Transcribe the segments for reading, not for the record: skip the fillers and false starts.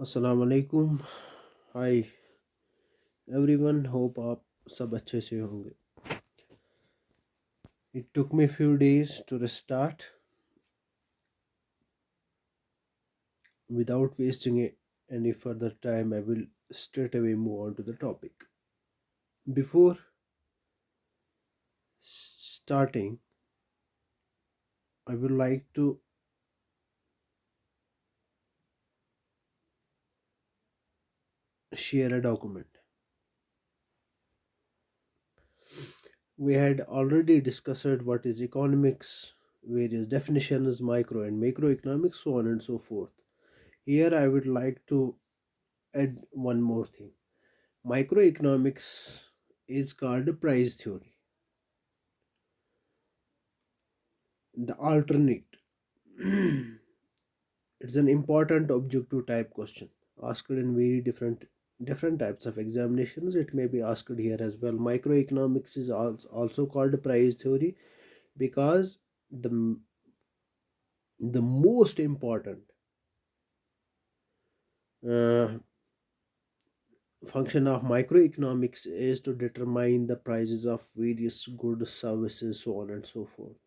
अस्सलाम वालेकुम। Hi everyone, hope आप सब अच्छे से होंगे। It took me few days to restart. Without wasting any further time, I will straight away move on to the topic. Before starting, I would like to share a document. We had already discussed what is economics, various definitions, micro and macroeconomics, so on and so forth. Here I would like to add one more thing. Microeconomics is called price theory. The alternate. It's an important objective type question asked in very different types of examinations. It may be asked here as well. Microeconomics is also called price theory because the the most important uh, function of microeconomics is to determine the prices of various goods, services, so on and so forth.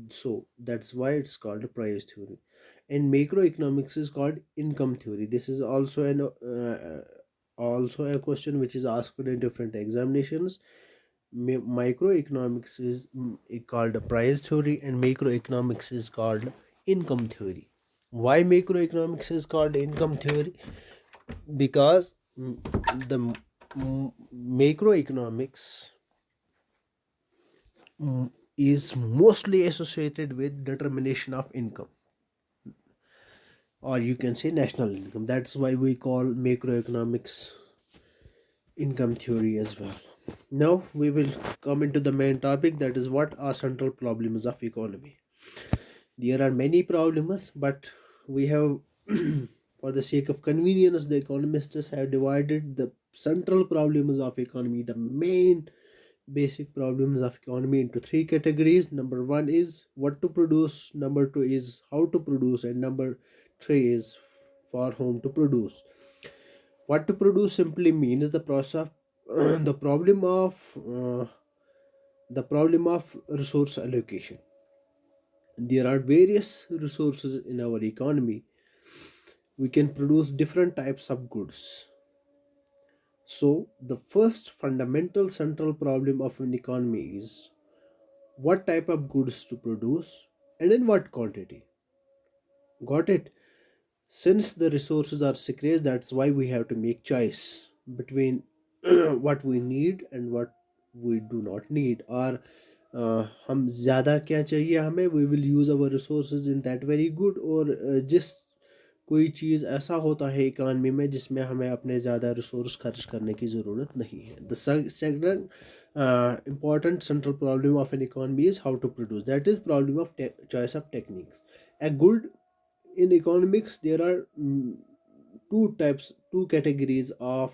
So that's why it's called price theory. And macroeconomics is called income theory. This is also an also a question which is asked in different examinations. Microeconomics is called price theory and macroeconomics is called income theory. Why macroeconomics is called income theory? Because the macroeconomics is mostly associated with determination of income, or you can say national income. That's why we call macroeconomics income theory as well. Now we will come into the main topic, that is what are central problems of economy. There are many problems, but we have for the sake of convenience, the economists have divided the central problems of economy, the main basic problems of economy, into three categories. Number one is what to produce, number two is how to produce, and number three is for whom to produce. What to produce simply means the process the problem of resource allocation. There are various resources in our economy. We can produce different types of goods. So the first fundamental central problem of an economy is what type of goods to produce and in what quantity. Got it? Since the resources are scarce, that's why we have to make choice between what we need and what we do not need. Or हम ज़्यादा क्या चाहिए हमें, we will use our resources in that very good. और जिस कोई चीज़ ऐसा होता है इकानमी में जिसमें हमें अपने ज़्यादा रिसोर्स खर्च करने की ज़रूरत नहीं है. The second important central problem of an economy is how to produce. That is problem of choice of techniques. A good in economics there are two categories of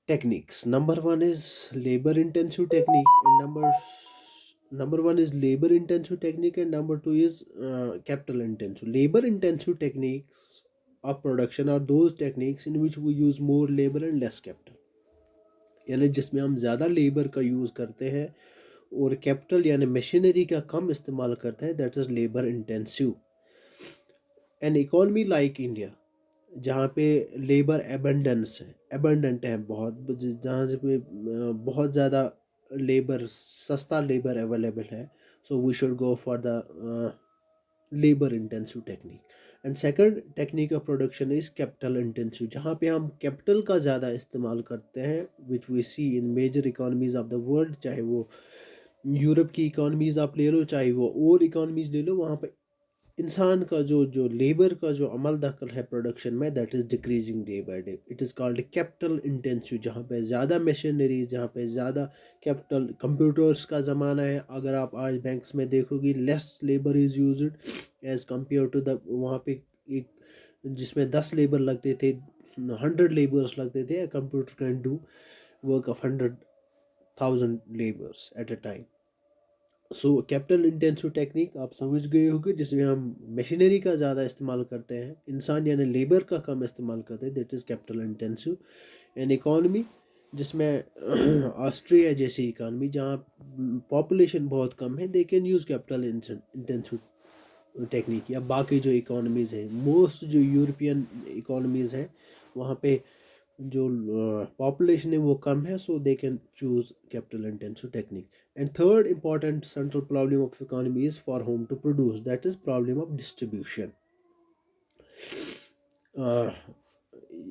techniques. Number one is labor intensive technique, and number one is labor intensive technique, and number two is capital intensive. Labor intensive techniques of production are those techniques in which we use more labor and less capital, यानी जिसमें हम ज़्यादा labour का use करते हैं और capital यानी machinery का कम इस्तेमाल करते हैं. That is labour intensive. An economy like India, जहाँ पे लेबर एबंडेंस है, एबंडेंट है बहुत, जहाँ से पे बहुत ज़्यादा लेबर, सस्ता लेबर अवेलेबल है. So we should go for the labour intensive technique. And second technique of production is capital intensive, जहाँ पे हम कैपिटल का ज़्यादा इस्तेमाल करते हैं, which we see in major economies of the world. चाहे वो यूरोप की इकोनॉमीज़ आप ले लो, चाहे वो और इकोनॉमीज़ ले लो, वहाँ पे इंसान का जो जो लेबर का जो अमल दखल है प्रोडक्शन में, that is decreasing day by day. It is called capital intensive, जहाँ पे ज़्यादा मशीनरी, जहाँ पे ज़्यादा कैपिटल. कंप्यूटर्स का ज़माना है, अगर आप आज बैंक्स में देखोगी less labour is used as compare to the, वहाँ पे एक जिसमें 10 लेबर लगते थे, 100 लेबर्स लगते थे. Computer can do work of 100,000 labours at a time. So capital intensive technique आप समझ गए होंगे, जिसमें हम मशीनरी का ज़्यादा इस्तेमाल करते हैं, इंसान यानी लेबर का कम इस्तेमाल करते हैं, that is capital intensive. And economy, जिसमें ऑस्ट्रिया जैसी इकॉनमी जहाँ पॉपुलेशन बहुत कम है, they can use capital intensive technique. या बाकी जो इकोनॉमीज़ हैं, मोस्ट जो यूरोपियन इकोनॉमीज़ हैं, वहाँ पे जो पॉपुलेशन है वो कम है, so they can choose capital intensive technique. And third important central problem of economy is for whom to produce, that is problem of distribution.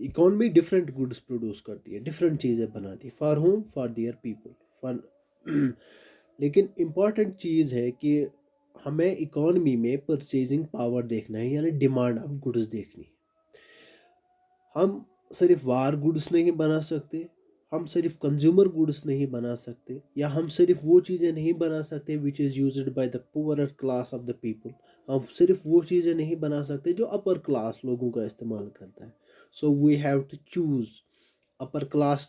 Economy different goods produce करती है, डिफरेंट चीज़ें बनाती है for whom, for their people, for लेकिन important चीज़ है कि हमें इकोनॉमी में परचेजिंग पावर देखना है, यानी डिमांड ऑफ गुड्स देखनी है। हम सिर्फ वार गुड्स नहीं बना सकते, हम सिर्फ कंज्यूमर गुड्स नहीं बना सकते, या हम सिर्फ वो चीज़ें नहीं बना सकते which is used by the poorer class of the people. हम सिर्फ वो चीज़ें नहीं बना सकते जो अपर क्लास लोगों का इस्तेमाल करता है। So we have to choose. Upper class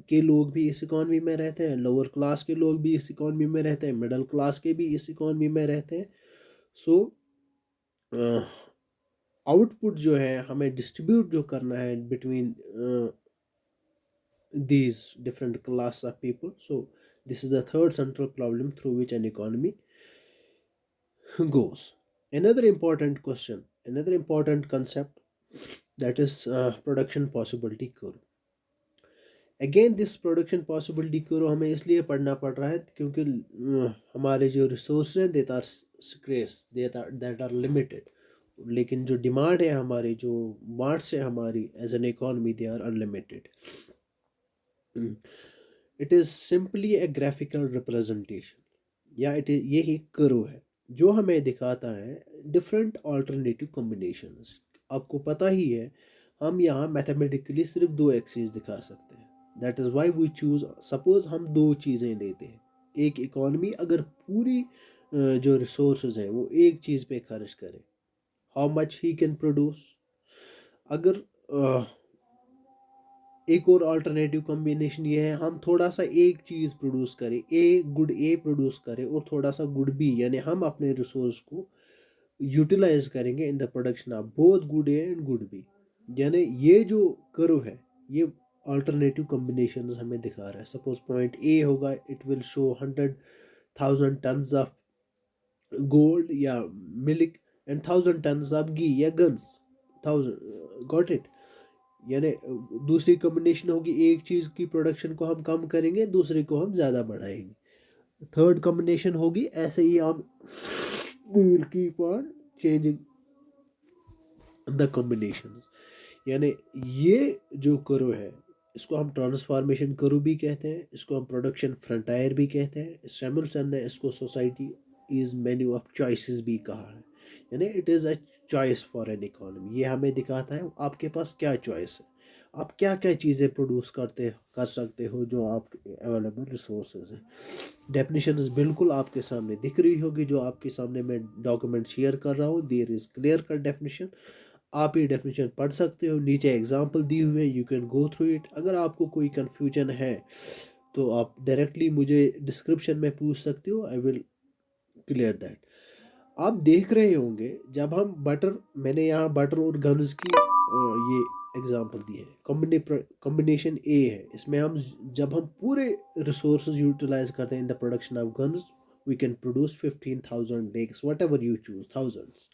के लोग भी इस इकॉनमी में रहते हैं, लोअर क्लास के लोग भी इस इकॉनमी में रहते हैं, मिडिल क्लास के भी इस इकॉनमी में रहते हैं। सो आउटपुट जो है हमें डिस्ट्रीब्यूट जो करना है between these different class of people. So this is the third central problem through which an economy goes. Another important question, another important concept, that is production possibility curve. Again this production possibility करो हमें इसलिए पढ़ना पड़ रहा है क्योंकि हमारे जो रिसोर्स हैं that are scarce, that are limited. लेकिन जो डिमांड है हमारी, जो वांट्स है हमारी as an economy, they are unlimited. It is simply a graphical representation, या इट इज ये ही कर्व है जो हमें दिखाता है डिफरेंट ऑल्टरनेटिव कॉम्बिनेशंस। आपको पता ही है हम यहाँ मैथमेटिकली सिर्फ दो एक्सिस दिखा सकते हैं, that is why we choose. Suppose हम दो चीज़ें लेते हैं, एक इकॉनमी अगर पूरी जो रिसोर्सेज हैं वो एक चीज़ पे खर्च करे, how much he can produce. अगर एक और अल्टरनेटिव कॉम्बिनेशन ये है, हम थोड़ा सा एक चीज़ प्रोड्यूस करें, गुड ए प्रोड्यूस करें और थोड़ा सा गुड बी, यानी हम अपने रिसोर्स को यूटिलाइज करेंगे in the production of both good A and good B. यानी ये जो कर्व है ये अल्टरनेटिव कॉम्बिनेशन हमें दिखा रहा है। सपोज पॉइंट ए होगा, it will show 100,000 tons of gold या मिल्क एंड 1,000 टन्स ऑफ घी या गन्स, 1,000, गॉट इट। यानी दूसरी कॉम्बिनेशन होगी, एक चीज़ की प्रोडक्शन को हम कम करेंगे, दूसरे को हम ज़्यादा बढ़ाएंगे। थर्ड कॉम्बिनेशन होगी ऐसे ही हम will keep on changing the combinations. यानी ये जो कर्व है इसको हम ट्रांसफॉर्मेशन कर्व भी कहते हैं, इसको हम प्रोडक्शन फ्रंटायर भी कहते हैं। सैमुअलसन ने इसको society is menu of choices भी कहा है, यानी it is a choice for an economy. ये हमें दिखाता है आपके पास क्या चॉइस है, आप क्या क्या चीज़ें प्रोड्यूस कर सकते हो जो आपके अवेलेबल रिसोर्सेज हैं। डेफिनेशंस बिल्कुल आपके सामने दिख रही होगी, जो आपके सामने मैं डॉक्यूमेंट शेयर कर रहा हूँ, there is clear cut definition. आप ये डेफिनेशन पढ़ सकते हो, नीचे एग्जांपल दी हुई है, you can go through it. अगर आपको कोई कन्फ्यूजन है तो आप डायरेक्टली मुझे डिस्क्रिप्शन में पूछ सकते हो, आई विल क्लियर दैट। आप देख रहे होंगे जब हम बटर, मैंने यहाँ बटर और गन्स की ये एग्जांपल दी है, कॉम्बिनेशन ए है, इसमें हम जब हम पूरे रिसोर्सेज यूटिलाइज करते हैं in the production of guns, we can produce 15,000 लेक्स, whatever you choose, thousands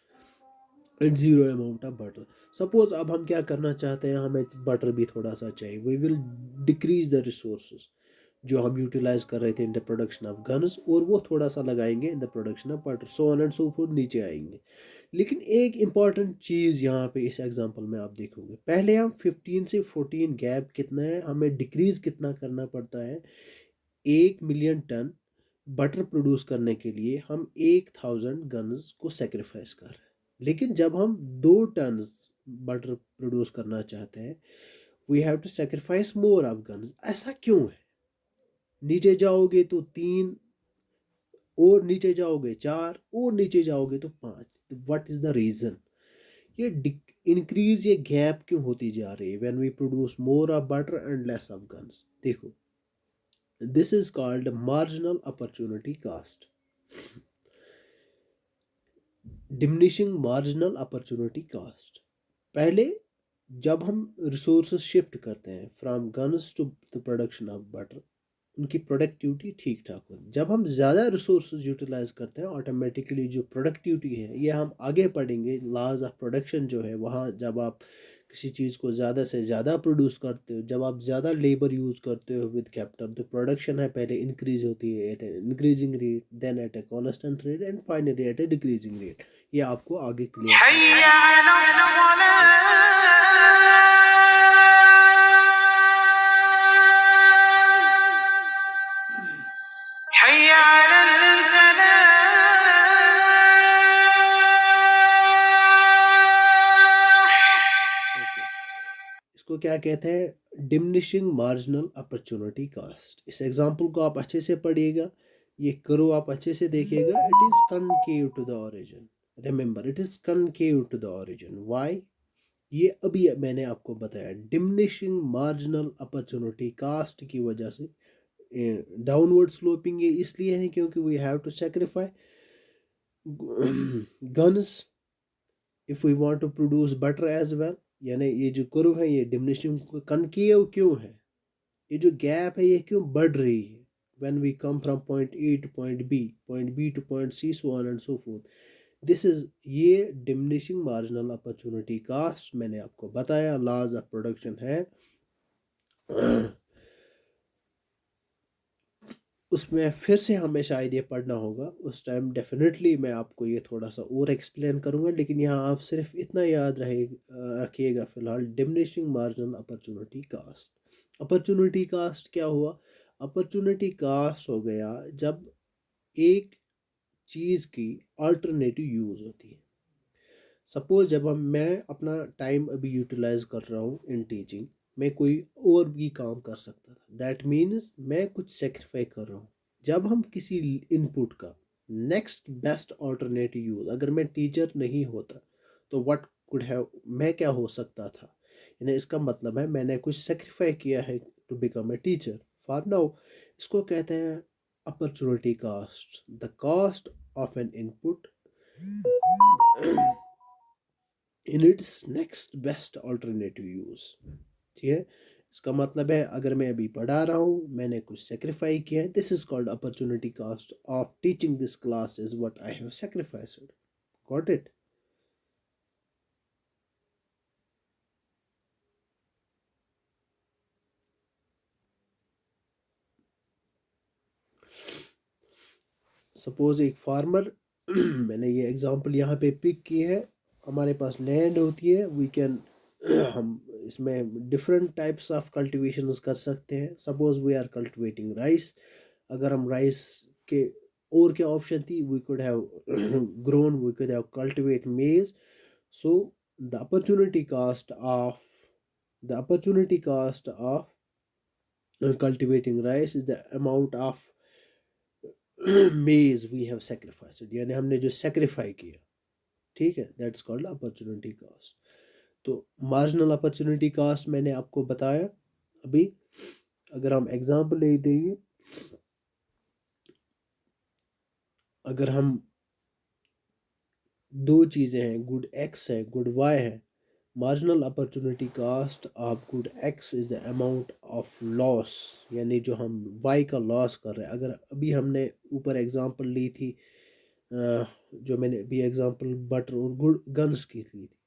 and zero amount of butter. Suppose अब हम क्या करना चाहते हैं, हमें बटर भी थोड़ा सा चाहिए, we will decrease the resources जो हम यूटिलाइज कर रहे थे in the production of guns, और वो थोड़ा सा लगाएंगे in the production of butter, so on and so forth, नीचे आएंगे। लेकिन एक इंपॉर्टेंट चीज़ यहाँ पे इस एग्जांपल में आप देखोगे, पहले हम 15 से 14 गैप कितना है, हमें डिक्रीज कितना करना पड़ता है। 1 मिलियन टन बटर प्रोड्यूस करने के लिए हम 1,000 गन्स को सेक्रीफाइस कर रहे हैं। लेकिन जब हम 2 टन बटर प्रोड्यूस करना चाहते हैं, we have to sacrifice more of guns. ऐसा क्यों है? नीचे जाओगे तो 3, और नीचे जाओगे 4, और नीचे जाओगे तो 5। What is the reason? ये इंक्रीज, ये गैप क्यों होती जा रही है when we produce more of butter and less of guns? देखो, this is called marginal opportunity cost. Diminishing marginal opportunity cost. पहले जब हम रिसोर्सेज शिफ्ट करते हैं from guns to the production of butter, उनकी प्रोडक्टिविटी ठीक ठाक हो। जब हम ज़्यादा रिसोर्सेज यूटिलाइज करते हैं, ऑटोमेटिकली जो प्रोडक्टिविटी है, ये हम आगे पढ़ेंगे लॉज ऑफ प्रोडक्शन जो है वहाँ, जब आप किसी चीज़ को ज़्यादा से ज़्यादा प्रोड्यूस करते हो, जब आप ज़्यादा लेबर यूज़ करते हो विद कैपिटल, तो प्रोडक्शन है पहले इंक्रीज होती है at a increasing rate, then at a constant rate, and finally at a decreasing rate. ये आपको आगे क्लियर इसको क्या कहते हैं? Diminishing marginal opportunity cost. इस एग्जांपल को आप अच्छे से पढ़िएगा, ये करो आप अच्छे से देखिएगा। It is concave to the origin, remember it is concave to the origin. Why? ये अभी मैंने आपको बताया, डिमिनिशिंग मार्जिनल अपॉर्चुनिटी कास्ट की वजह से डाउनवर्ड स्लोपिंग ये इसलिए है क्योंकि we have to sacrifice guns if we want to produce butter as well. यानी ये जो कर्व है ये डिमिनिशिंग कनकेव क्यों है? ये जो गैप है ये क्यों बढ़ रही है? when we come from point A to point B to point C, so on and so forth, this is ये diminishing marginal opportunity cost मैंने आपको बताया, laws of production है। उसमें फिर से हमें शायद ये पढ़ना होगा, उस टाइम डेफिनेटली मैं आपको ये थोड़ा सा और एक्सप्लेन करूँगा, लेकिन यहाँ आप सिर्फ इतना याद रखिएगा फ़िलहाल, diminishing marginal opportunity cost. Opportunity cost क्या हुआ? अपॉर्चुनिटी कास्ट हो गया जब एक चीज़ की अल्टरनेटिव यूज़ होती है। सपोज जब मैं अपना टाइम अभी यूटिलाइज कर रहा हूँ इन टीचिंग, मैं कोई और भी काम कर सकता था, दैट मीन्स मैं कुछ सेक्रीफाई कर रहा हूँ। जब हम किसी इनपुट का नेक्स्ट बेस्ट अल्टरनेटिव यूज, अगर मैं टीचर नहीं होता तो व्हाट कुड हैव, मैं क्या हो सकता था, यानी इसका मतलब है मैंने कुछ सेक्रीफाई किया है to become a teacher. For now इसको कहते हैं opportunity cost, the cost of an input in its next best alternative use. ठीक है, इसका मतलब है अगर मैं अभी पढ़ा रहा हूँ, मैंने कुछ सेक्रीफाई किया है, this is called opportunity cost of teaching this class is what I have sacrificed. Got it? Suppose एक फार्मर मैंने ये एग्जांपल यहाँ पे पिक की है, हमारे पास लैंड होती है, वी कैन हम इसमें डिफरेंट टाइप्स ऑफ कल्टीवेशंस कर सकते हैं। Suppose we are cultivating rice, अगर हम राइस के और क्या ऑप्शन थी, we could have grown, we could have cultivate maize. So the opportunity cost of cultivating rice is the amount of maize we have sacrificed, यानी हमने जो sacrifice किया। ठीक है, दैट्स कॉल्ड अपॉर्चुनिटी कास्ट। तो मार्जिनल अपॉर्चुनिटी कास्ट मैंने आपको बताया अभी। अगर हम एग्जांपल ले देंगे, अगर हम दो चीज़ें हैं, गुड एक्स है, गुड वाई है, marginal opportunity cost of good X is the amount of loss, यानी जो हम वाई का लॉस कर रहे हैं। अगर अभी हमने ऊपर एग्जांपल ली थी, जो मैंने अभी एग्जांपल बटर और गुड गन्स की ली थी,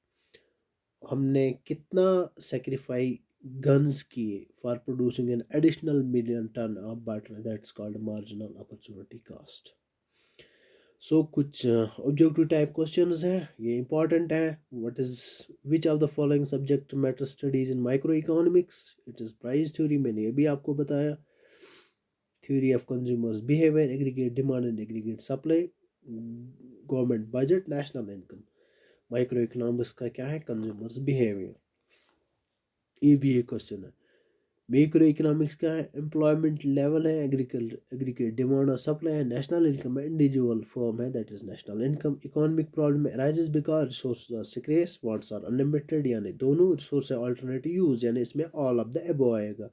हमने कितना सेक्रीफाई गन्स किए for producing an additional million ton of butter, that's called marginal opportunity cost. So कुछ ऑब्जेक्टिव टाइप क्वेश्चंस हैं, ये इंपॉर्टेंट है। What is which of the following subject matter studies in micro economics? It is price theory, मैंने अभी आपको बताया। Theory of consumers behaviour, aggregate demand and aggregate supply, government budget, national income. Micro economics का क्या है? Consumers behaviour. ये भी एक क्वेश्चन है। मैक्रो इकोनॉमिक्स क्या है? एम्प्लॉयमेंट लेवल है, एग्रीगेट डिमांड और सप्लाई है, नेशनल इनकम है, इंडिविजुअल फॉर्म है, that is national income. Economic problem arises because resources are scarce, wants are unlimited, यानी दोनों, रिसोर्स है अल्टरनेटिव यूज, यानी इसमें ऑल ऑफ द अबव आएगा।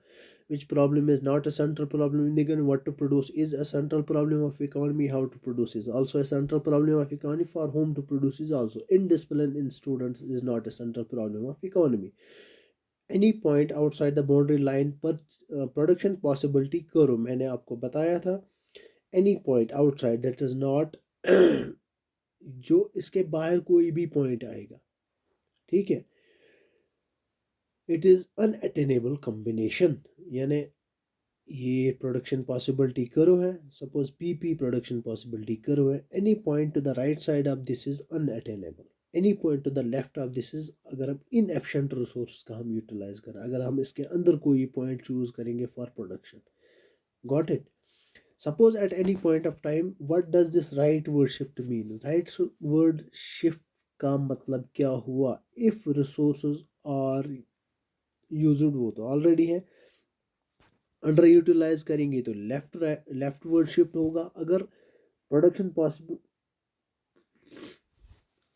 which problem is not a central problem in the economy, what to produce is a central problem of economy, how to produce is also a central problem of economy, for whom to produce is also. Indiscipline in students is not a central problem of economy. Any point outside the boundary line पर production possibility करो, मैंने आपको बताया था any point outside that is not जो इसके बाहर कोई भी पॉइंट आएगा, ठीक है, इट इज़ अनअटेनेबल कॉम्बिनेशन, यानी ये प्रोडक्शन पॉसिबिलिटी करो है, सपोज पी प्रोडक्शन पॉसिबिलिटी करो है, any point to the right side of this is unattainable, any point to the left of this is, अगर हम इनएफिशिएंट रिसोर्स का हम यूटिलाइज करें, अगर हम इसके अंदर कोई पॉइंट चूज करेंगे for production, got it. Suppose at any point of time, what does this right word shift mean, right word shift का मतलब क्या हुआ, इफ रिसोर्सेज आर यूज्ड, वो तो ऑलरेडी है, अंडर यूटिलाइज करेंगे तो लेफ्ट वर्ड शिफ्ट होगा, अगर प्रोडक्शन पॉसिबल,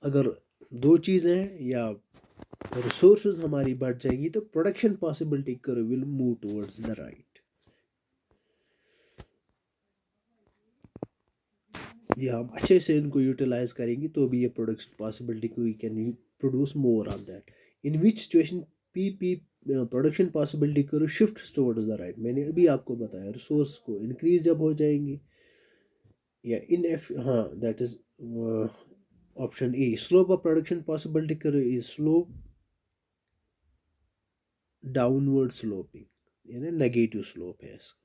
अगर दो चीज़ें हैं या रिसोर्सेज हमारी बढ़ जाएंगी तो प्रोडक्शन पॉसिबिलिटी करो will move towards the right. या हम अच्छे से इनको यूटिलाइज करेंगे तो भी ये प्रोडक्शन पॉसिबिलिटी को we can produce more of that. In which situation P production possibility curve shift towards the right, मैंने अभी आपको बताया रिसोर्स को इंक्रीज जब हो जाएंगे या इन एफ, हाँ that is option A. Slope of production possibility करो इज स्लोप डाउनवर्ड स्लोपिंग, यानी नेगेटिव स्लोप है इसका।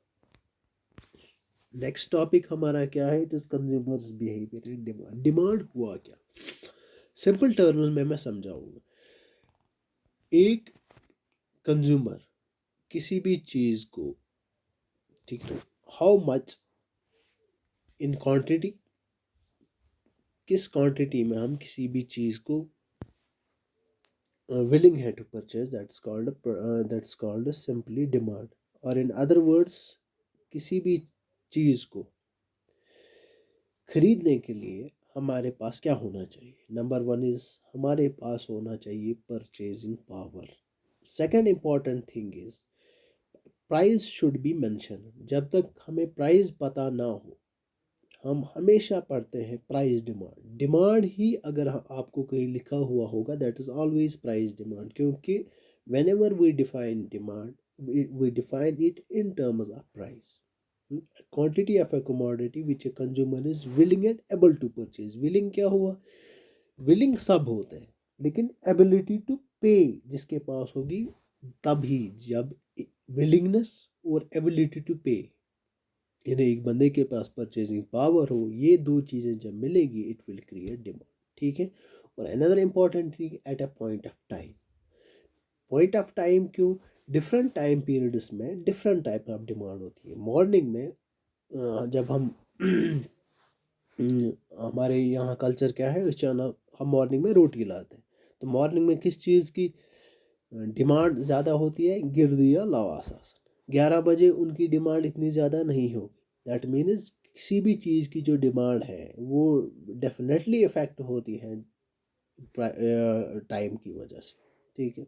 नेक्स्ट टॉपिक हमारा क्या है, it is consumers behaviour and demand. Demand हुआ क्या, सिंपल टर्म्स में मैं समझाऊंगा। एक कंज्यूमर किसी भी चीज को, ठीक है, हाउ मच इन क्वांटिटी, किस क्वांटिटी में हम किसी भी चीज को willing है to purchase, that's called simply demand, और in other words किसी भी चीज को खरीदने के लिए हमारे पास क्या होना चाहिए, नंबर वन इज हमारे पास होना चाहिए purchasing power. Second important thing is price should be mention. जब तक हमें प्राइस पता ना हो हम हमेशा पढ़ते हैं प्राइस डिमांड। डिमांड ही अगर आपको कहीं लिखा हुआ होगा that is always price demand, क्योंकि whenever we define demand we define it in terms of price. Quantity of a commodity which a consumer is willing and able to purchase. Willing क्या हुआ, willing सब होते हैं लेकिन ability to pay जिसके पास होगी तभी, जब willingness और ability to pay, यानी एक बंदे के पास परचेजिंग पावर हो, ये दो चीज़ें जब मिलेगी इट विल क्रिएट डिमांड, ठीक है। और another important thing at a point of time. Point of time क्यों, डिफरेंट टाइम पीरियड्स में डिफरेंट टाइप ऑफ डिमांड होती है। मॉर्निंग में जब हम हमारे यहाँ कल्चर क्या है, अचानक हम मॉर्निंग में रोटी लाते हैं, तो मॉर्निंग में किस चीज़ की डिमांड ज़्यादा होती है, गिरदी या लवासास। 11 बजे उनकी डिमांड इतनी ज़्यादा नहीं होगी। दैट मीन्स किसी भी चीज़ की जो डिमांड है वो डेफिनेटली इफ़ेक्ट होती है टाइम की वजह से, ठीक है।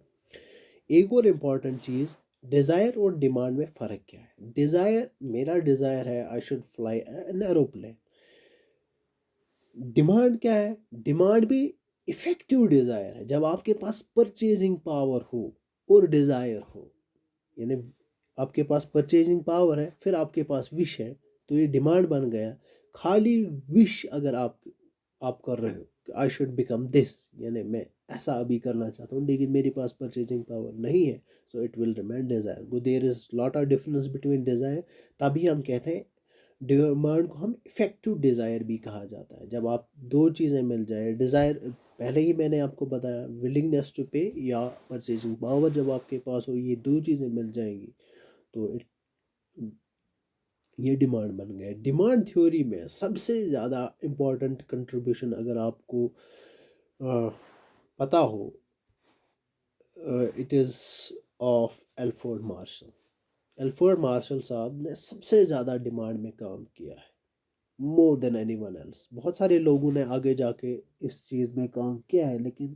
एक और इम्पॉर्टेंट चीज़, डिज़ायर और डिमांड में फ़र्क क्या है। डिज़ायर, मेरा डिज़ायर है I should fly an aeroplane. Demand क्या है, डिमांड भी इफ़ेक्टिव डिज़ायर है जब आपके पास परचेजिंग पावर हो और डिज़ायर हो, यानी आपके पास परचेजिंग पावर है फिर आपके पास विश है तो ये डिमांड बन गया। खाली विश अगर आप कर रहे हो आई शुड बिकम दिस, यानी मैं ऐसा अभी करना चाहता हूँ लेकिन मेरे पास परचेजिंग पावर नहीं है, so it will remain desire. There is lot of difference between desire, तभी हम कहते हैं डिमांड को हम इफेक्टिव डिज़ायर भी कहा जाता है। जब आप दो चीज़ें मिल जाए, डिज़ायर पहले ही मैंने आपको बताया, विलिंगनेस टू पे या परचेजिंग पावर जब आपके पास हो, ये दो चीज़ें मिल जाएंगी तो ये डिमांड बन गया। डिमांड थ्योरी में सबसे ज़्यादा इम्पोर्टेंट कंट्रीब्यूशन अगर आपको पता हो, it is of Alfred Marshall. Alfred Marshall साहब ने सबसे ज़्यादा डिमांड में काम किया है, more than any one else. बहुत सारे लोगों ने आगे जाके इस चीज़ में काम किया है लेकिन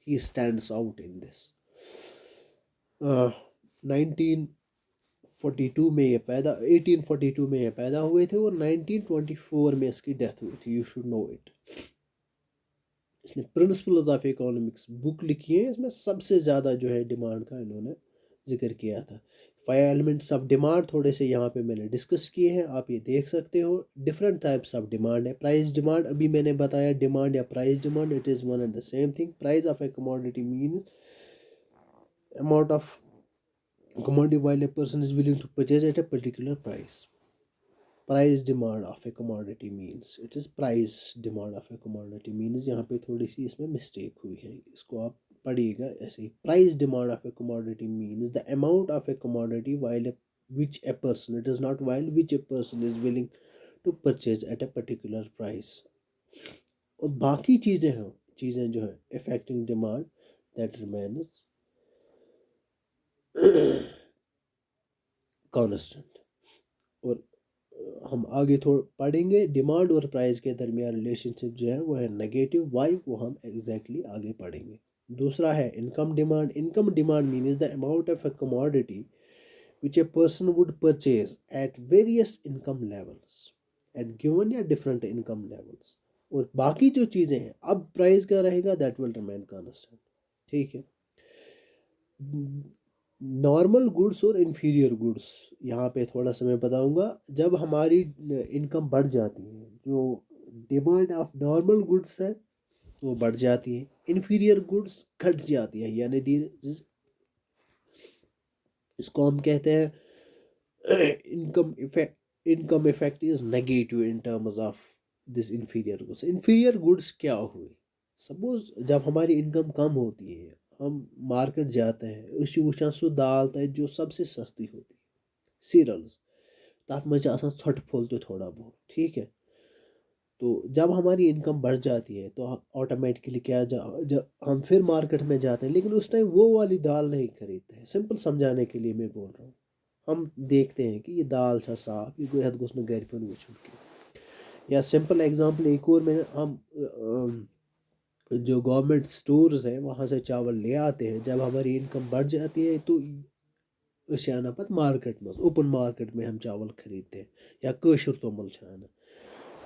he stands out in this. 19 42 में ये पैदा 1842 में ये पैदा हुए थे और 1924 में इसकी डेथ हुई थी। You should know it. इसने प्रिंसिपल्स ऑफ इकोनॉमिक्स बुक लिखी है, इसमें सबसे ज़्यादा जो है डिमांड का इन्होंने जिक्र किया था। 5 एलिमेंट्स ऑफ डिमांड थोड़े से यहाँ पे मैंने डिस्कस किए हैं, आप ये देख सकते हो। डिफरेंट टाइप्स ऑफ डिमांड है। प्राइस डिमांड अभी मैंने बताया, डिमांड या price demand it is one and the same thing. Price of A commodity means amount of commodity while a person is willing to purchase at a particular price. Price demand of a commodity means it is price demand of a commodity means यहाँ पे थोड़ी सी इसमें mistake हुई है, इसको आप पढ़िएगा ऐसे ही। Price demand of a commodity means the amount of a commodity while a which a person it is not while which a person is willing to purchase at a particular price। और बाकी चीज़ें जो है affecting demand that remains constant. और हम आगे थोड़ा पढ़ेंगे डिमांड और प्राइस के दरमियान रिलेशनशिप जो है वो है नेगेटिव। वाई वो हम एग्जैक्टली आगे पढ़ेंगे। दूसरा है income demand. Income demand means the amount of a commodity which a person would purchase at various income levels at given या डिफरेंट इनकम लेवल्स। और बाकी जो चीज़ें हैं अब प्राइस का रहेगा दैट विल रिमेन कांस्टेंट। ठीक है। नॉर्मल गुड्स और इन्फीरियर गुड्स यहाँ पे थोड़ा सा मैं बताऊँगा। जब हमारी इनकम बढ़ जाती है, जो डिमांड ऑफ नॉर्मल गुड्स है वो बढ़ जाती है, इन्फीरियर गुड्स घट जाती है, यानी इसको हम कहते हैं income effect is negative in terms of this inferior goods. Inferior goods क्या हुए? सपोज जब हमारी इनकम कम होती है, हम मार्केट जाते हैं, उसी वुचान सो दाल तक जो सबसे सस्ती होती है, सीरियल्स, तथ में छट फुल तो थोड़ा बहुत ठीक है। तो जब हमारी इनकम बढ़ जाती है तो ऑटोमेटिकली क्या जब हम फिर मार्केट में जाते हैं, लेकिन उस टाइम वो वाली दाल नहीं खरीदते हैं। सिंपल समझाने के लिए मैं बोल रहा हूँ। हम देखते हैं कि ये दाल छा साफ, ये कोई हद गोस घर पे वुचुन की। या सिंपल एग्जांपल एक और में हम जो गवर्नमेंट स्टोर्स हैं वहाँ से चावल ले आते हैं। जब हमारी इनकम बढ़ जाती है तो आना पत मार्केट में, ओपन मार्केट में हम चावल खरीदते हैं या कशर तोमल आना।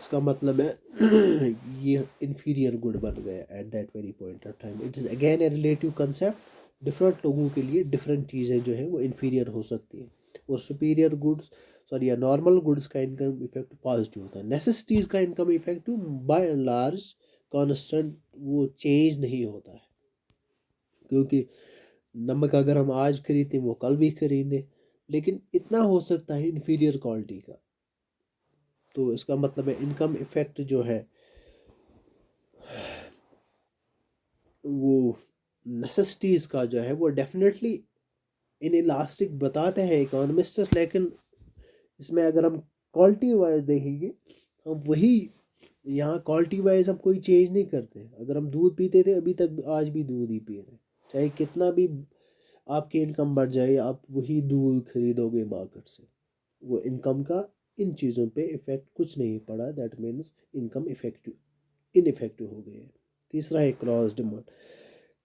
इसका मतलब है ये इन्फीरियर गुड बन गया at that very point of time. It is again a relative concept. Different लोगों के लिए डिफरेंट चीज़ें जो है वो इन्फीरियर हो सकती हैं। और सुपीरियर गुड्स सॉरी या नॉर्मल गुड्स का इनकम इफेक्ट पॉजिटिव होता है। नेसेसिटीज़ का income effect bye and large constant, वो चेंज नहीं होता है। क्योंकि नमक अगर हम आज खरीदें वो कल भी खरीदें, लेकिन इतना हो सकता है इन्फीरियर क्वालिटी का। तो इसका मतलब है इनकम इफेक्ट जो है वो नेसेसिटीज़ का जो है वो डेफिनेटली इन इलास्टिक बताते हैं इकोनॉमिस्ट्स। लेकिन इसमें अगर हम क्वालिटी वाइज देखेंगे, हम वही यहाँ क्वालिटी वाइज हम कोई चेंज नहीं करते। अगर हम दूध पीते थे अभी तक आज भी दूध ही पी रहे हैं, चाहे कितना भी आपकी इनकम बढ़ जाए आप वही दूध खरीदोगे मार्केट से। वो इनकम का इन चीज़ों पे इफ़ेक्ट कुछ नहीं पड़ा। That means income effective ineffective हो गई है। तीसरा है क्रॉस डिमांड।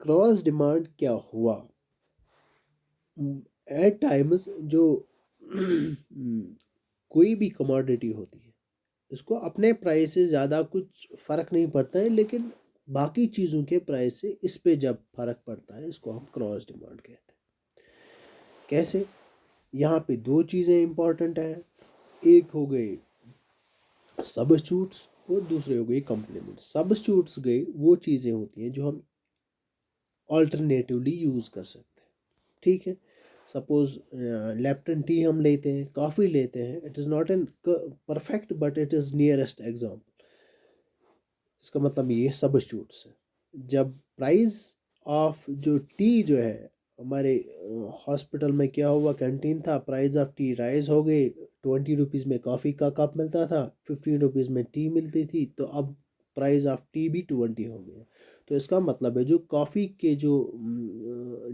क्रॉस डिमांड क्या हुआ? एट टाइम्स जो कोई भी कमोडिटी होती है इसको अपने प्राइस से ज़्यादा कुछ फ़र्क नहीं पड़ता है, लेकिन बाकी चीज़ों के प्राइस से इस पे जब फ़र्क पड़ता है इसको हम क्रॉस डिमांड कहते हैं। कैसे? यहाँ पे दो चीज़ें इंपॉर्टेंट हैं। एक हो गई सब्स्टिट्यूट्स और दूसरे हो गई कॉम्प्लीमेंट। सब्स्टिट्यूट्स गए वो चीज़ें होती हैं जो हम अल्टरनेटिवली यूज़ कर सकते हैं। ठीक है। सपोज लेप्टन टी हम लेते हैं, कॉफ़ी लेते हैं। It is not an perfect but it is nearest example. इसका मतलब ये सब्स्टिट्यूट्स है। जब प्राइस ऑफ जो टी जो है हमारे हॉस्पिटल में क्या हुआ, कैंटीन था, प्राइस ऑफ टी राइज हो गई। 20 रुपीज़ में कॉफ़ी का कप मिलता था, 15 रुपीज़ में टी मिलती थी, तो अब प्राइस ऑफ टी भी 20 हो गया। तो इसका मतलब है जो कॉफ़ी के जो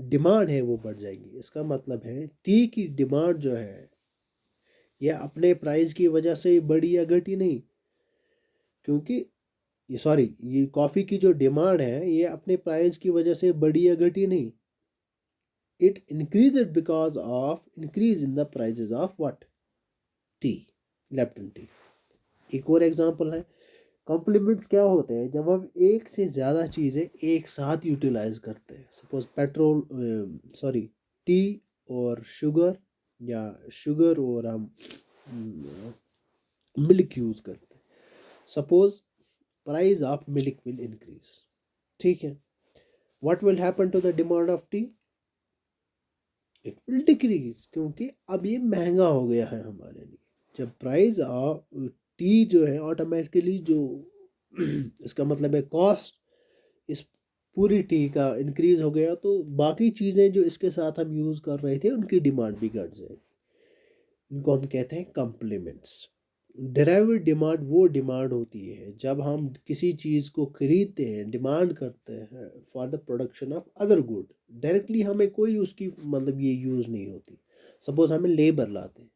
डिमांड है वो बढ़ जाएगी। इसका मतलब है टी की डिमांड जो है ये अपने प्राइस की वजह से बढ़ी या घटी नहीं, क्योंकि ये कॉफ़ी की जो डिमांड है ये अपने प्राइस की वजह से बढ़ी या घटी नहीं। it increased because of increase in the prices of what? T, lepton T. एक और एग्जांपल है, कॉम्प्लीमेंट्स क्या होते हैं जब हम एक से ज़्यादा चीज़ें एक साथ यूटिलाइज करते हैं। सपोज पेट्रोल, सॉरी, टी और शुगर, या शुगर और हम मिल्क यूज़ करते हैं। Suppose price of milk will increase, ठीक है। What will happen to the demand of tea? It will decrease, क्योंकि अब ये महंगा हो गया है हमारे लिए। जब प्राइस ऑफ टी जो है ऑटोमेटिकली जो इसका मतलब है कॉस्ट इस पूरी टी का इंक्रीज हो गया, तो बाकी चीज़ें जो इसके साथ हम यूज़ कर रहे थे उनकी डिमांड भी घट जाएगी। इनको हम कहते हैं कम्प्लीमेंट्स। डेराइवेड डिमांड वो डिमांड होती है जब हम किसी चीज़ को खरीदते हैं, डिमांड करते हैं for the production of other good. Directly हमें कोई उसकी मतलब ये यूज़ नहीं होती। सपोज हमें लेबर लाते हैं,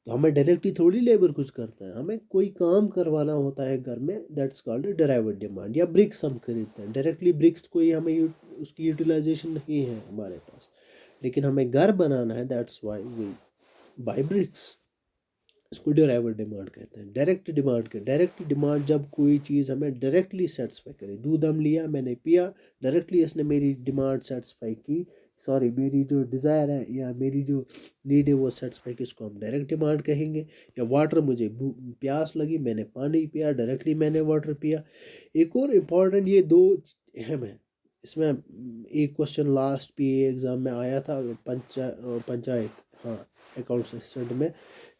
तो हमें डायरेक्टली थोड़ी लेबर कुछ करता है, हमें कोई काम करवाना होता है घर में, दैट्स कॉल्ड डेराइवेड डिमांड। या ब्रिक्स हम खरीदते हैं, डायरेक्टली ब्रिक्स कोई हमें उसकी यूटिलाइजेशन नहीं है हमारे पास, लेकिन हमें घर बनाना है, that's why we buy bricks. इसको डेराइवेड डिमांड कहते हैं। डायरेक्ट डिमांड के, डायरेक्ट डिमांड जब कोई चीज़ हमें डायरेक्टली सेटिस्फाई करे। दूध हम लिया, मैंने पिया, डायरेक्टली इसने मेरी डिमांड सेटिस्फाई की, सॉरी मेरी जो डिज़ायर है या मेरी जो नीड है वो सेटिस्फाई की, इसको हम डायरेक्ट डिमांड कहेंगे। या वाटर, मुझे प्यास लगी, मैंने पानी पिया, डायरेक्टली मैंने वाटर पिया। एक और इम्पॉर्टेंट, ये दो अहम है इसमें। एक क्वेश्चन लास्ट पी एग्ज़ाम में आया था, पंचायत, हाँ, अकाउंट असिस्टेंट में।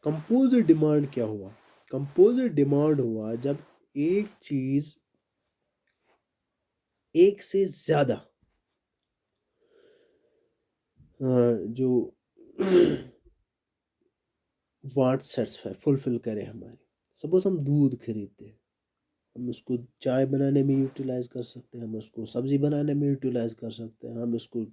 कंपोजिट डिमांड क्या हुआ? कंपोजिट डिमांड हुआ जब एक चीज़ एक से ज़्यादा जो वांट सेटिस्फाई फुलफिल करे हमारी। सपोज हम दूध खरीदते हैं, हम उसको चाय बनाने में यूटिलाइज कर सकते हैं, हम उसको सब्ज़ी बनाने में यूटिलाइज कर सकते हैं, हम उसको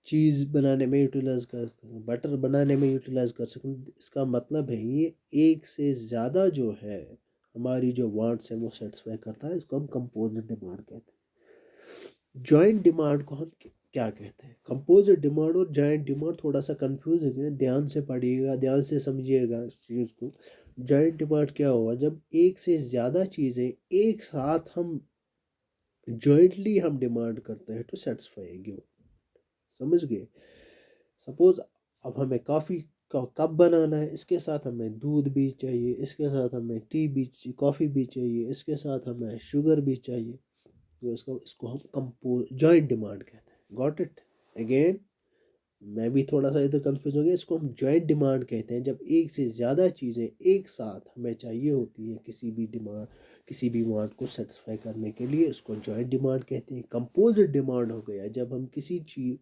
चीज़ बनाने में यूटिलाइज कर सकते हैं, बटर बनाने में यूटिलाइज कर सकते हैं। इसका मतलब है ये एक से ज़्यादा जो है हमारी जो वांट्स है वो सेटिस्फाई करता है, इसको हम कंपोजिट डिमांड कहते हैं। जॉइंट डिमांड को हम क्या कहते हैं? कंपोजिट डिमांड और जॉइंट डिमांड थोड़ा सा कंफ्यूजिंग है, ध्यान से पढ़िएगा, ध्यान से समझिएगा इस चीज़ को। जॉइंट डिमांड क्या हुआ? जब एक से ज़्यादा चीज़ें एक साथ हम जॉइंटली हम डिमांड करते हैं टू सेटिस्फाई गिवन। समझ गए? सपोज अब हमें कॉफ़ी का कप बनाना है, इसके साथ हमें दूध भी चाहिए, इसके साथ हमें टी भी, कॉफ़ी भी चाहिए, इसके साथ हमें शुगर भी चाहिए, तो इसको हम कंपोज जॉइंट डिमांड कहते हैं। Got it? अगेन मैं भी थोड़ा सा इधर कंफ्यूज हो गया। इसको हम जॉइंट डिमांड कहते हैं जब एक से ज़्यादा चीज़ें एक साथ हमें चाहिए होती है किसी भी वांट को सेटिस्फाई करने के लिए, इसको जॉइंट डिमांड कहते हैं। कंपोजिट डिमांड हो गया जब हम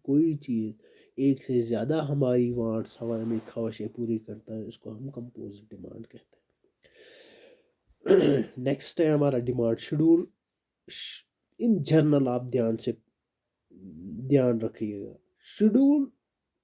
कोई चीज़ एक से ज़्यादा हमारी वांट्स, हमारी ख्वाहिशें पूरी करता है, इसको हम कंपोजिट डिमांड कहते हैं। नेक्स्ट है हमारा डिमांड शेड्यूल। इन जनरल आप ध्यान रखिएगा, शेड्यूल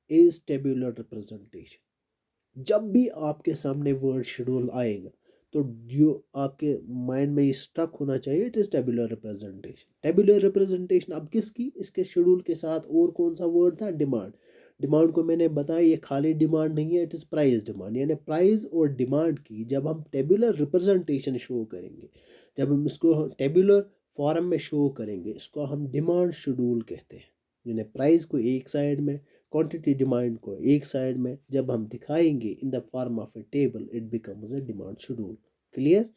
इज टेबुलर रिप्रेजेंटेशन। जब भी आपके सामने वर्ड शेड्यूल आएगा तो जो आपके माइंड में ये स्टक होना चाहिए, it is tabular representation. Tabular representation अब किसकी? इसके शेड्यूल के साथ और कौन सा वर्ड था? डिमांड। डिमांड को मैंने बताया ये खाली डिमांड नहीं है, इट इज प्राइस डिमांड। यानी प्राइस और डिमांड की जब हम टेबुलर रिप्रेजेंटेशन शो करेंगे, जब हम इसको टेबुलर फॉर्म में शो करेंगे, इसको हम डिमांड शेड्यूल कहते हैं। यानी प्राइस को एक साइड में, क्वांटिटी डिमांड को एक साइड में जब हम दिखाएंगे in the form of A table, it becomes a demand schedule. Clear?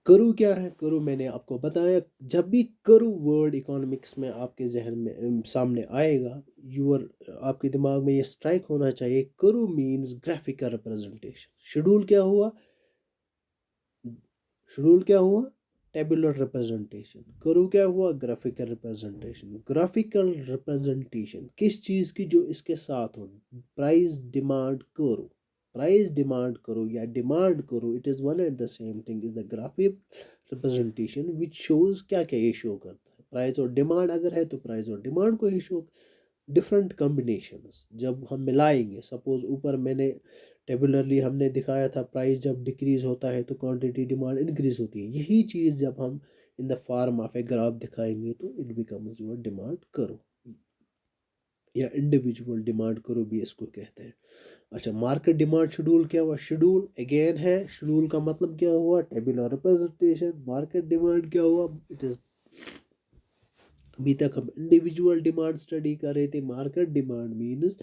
करू क्या है? करू मैंने आपको बताया। जब भी करू वर्ड इकोनॉमिक्स में आपके जहन में सामने आएगा, यूर आपके दिमाग में ये स्ट्राइक होना चाहिए, करू मीन्स ग्राफिकल रिप्रेजेंटेशन। शेड्यूल क्या हुआ? शेड्यूल क्या हुआ? Tabular representation. करू क्या हुआ? Graphical representation. ग्राफिकल रिप्रेजेंटेशन किस चीज़ की? जो इसके साथ हो, प्राइस डिमांड करो, प्राइस डिमांड करो या demand curve, it is one and the same thing, is the graphic representation which shows क्या क्या ये शो करता है। प्राइस और डिमांड अगर है तो प्राइस और डिमांड को ही शो, डिफरेंट कॉम्बिनेशंस जब हम मिलाएंगे। सपोज ऊपर मैंने टेबुलरली हमने दिखाया था, प्राइस जब डिक्रीज होता है तो क्वांटिटी डिमांड इंक्रीज होती है। यही चीज़ जब हम in the form of a graph दिखाएंगे तो इट बिकम्स योर डिमांड करो। या इंडिविजुअल डिमांड करो भी इसको कहते हैं। अच्छा, मार्केट डिमांड शेड्यूल क्या हुआ? शेड्यूल अगेन है, शेड्यूल का मतलब क्या हुआ? Tabular representation. मार्केट डिमांड क्या हुआ? इट इज, अभी तक हम इंडिविजुअल डिमांड स्टडी कर रहे थे। Market demand means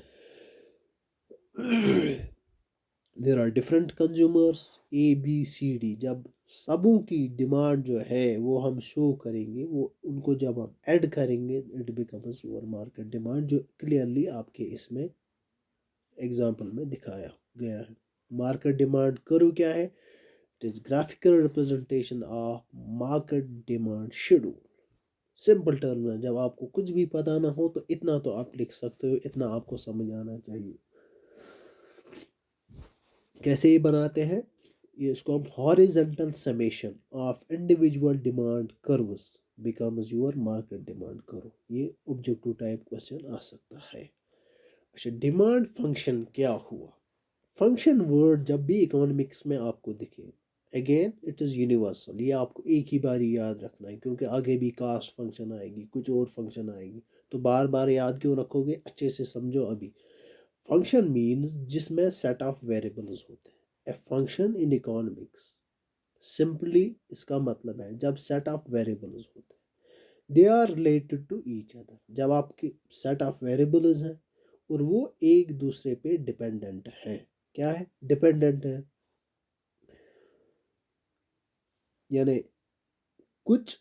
there are different consumers ABCD। जब सबों की डिमांड जो है वो हम शो करेंगे, वो उनको जब हम ऐड करेंगे, it becomes your market demand, जो क्लियरली आपके इसमें एग्जाम्पल में दिखाया गया है। मार्केट डिमांड करो क्या है? It is graphical representation of market demand schedule. Simple term में, जब आपको कुछ भी पता ना हो तो इतना तो आप लिख सकते हो, इतना आपको समझ आना चाहिए। कैसे ये बनाते हैं? ये इसको हम horizontal summation of individual demand curves becomes your market demand curve. ये ऑब्जेक्टिव टाइप क्वेश्चन आ सकता है। अच्छा, डिमांड फंक्शन क्या हुआ? फंक्शन वर्ड जब भी इकोनॉमिक्स में आपको दिखे, अगेन इट इज़ यूनिवर्सल। ये आपको एक ही बार ही याद रखना है, क्योंकि आगे भी कास्ट फंक्शन आएगी, कुछ और फंक्शन आएगी, तो बार बार याद क्यों रखोगे? अच्छे से समझो अभी। फंक्शन मीन्स जिसमें सेट ऑफ वेरिएबल्स होते हैं। A function in economics simply इसका मतलब है जब सेट ऑफ वेरिएबल्स होते हैं, they are related to each other. जब आपके सेट ऑफ वेरिएबल्स हैं और वो एक दूसरे पे डिपेंडेंट है। क्या है? डिपेंडेंट है, यानी कुछ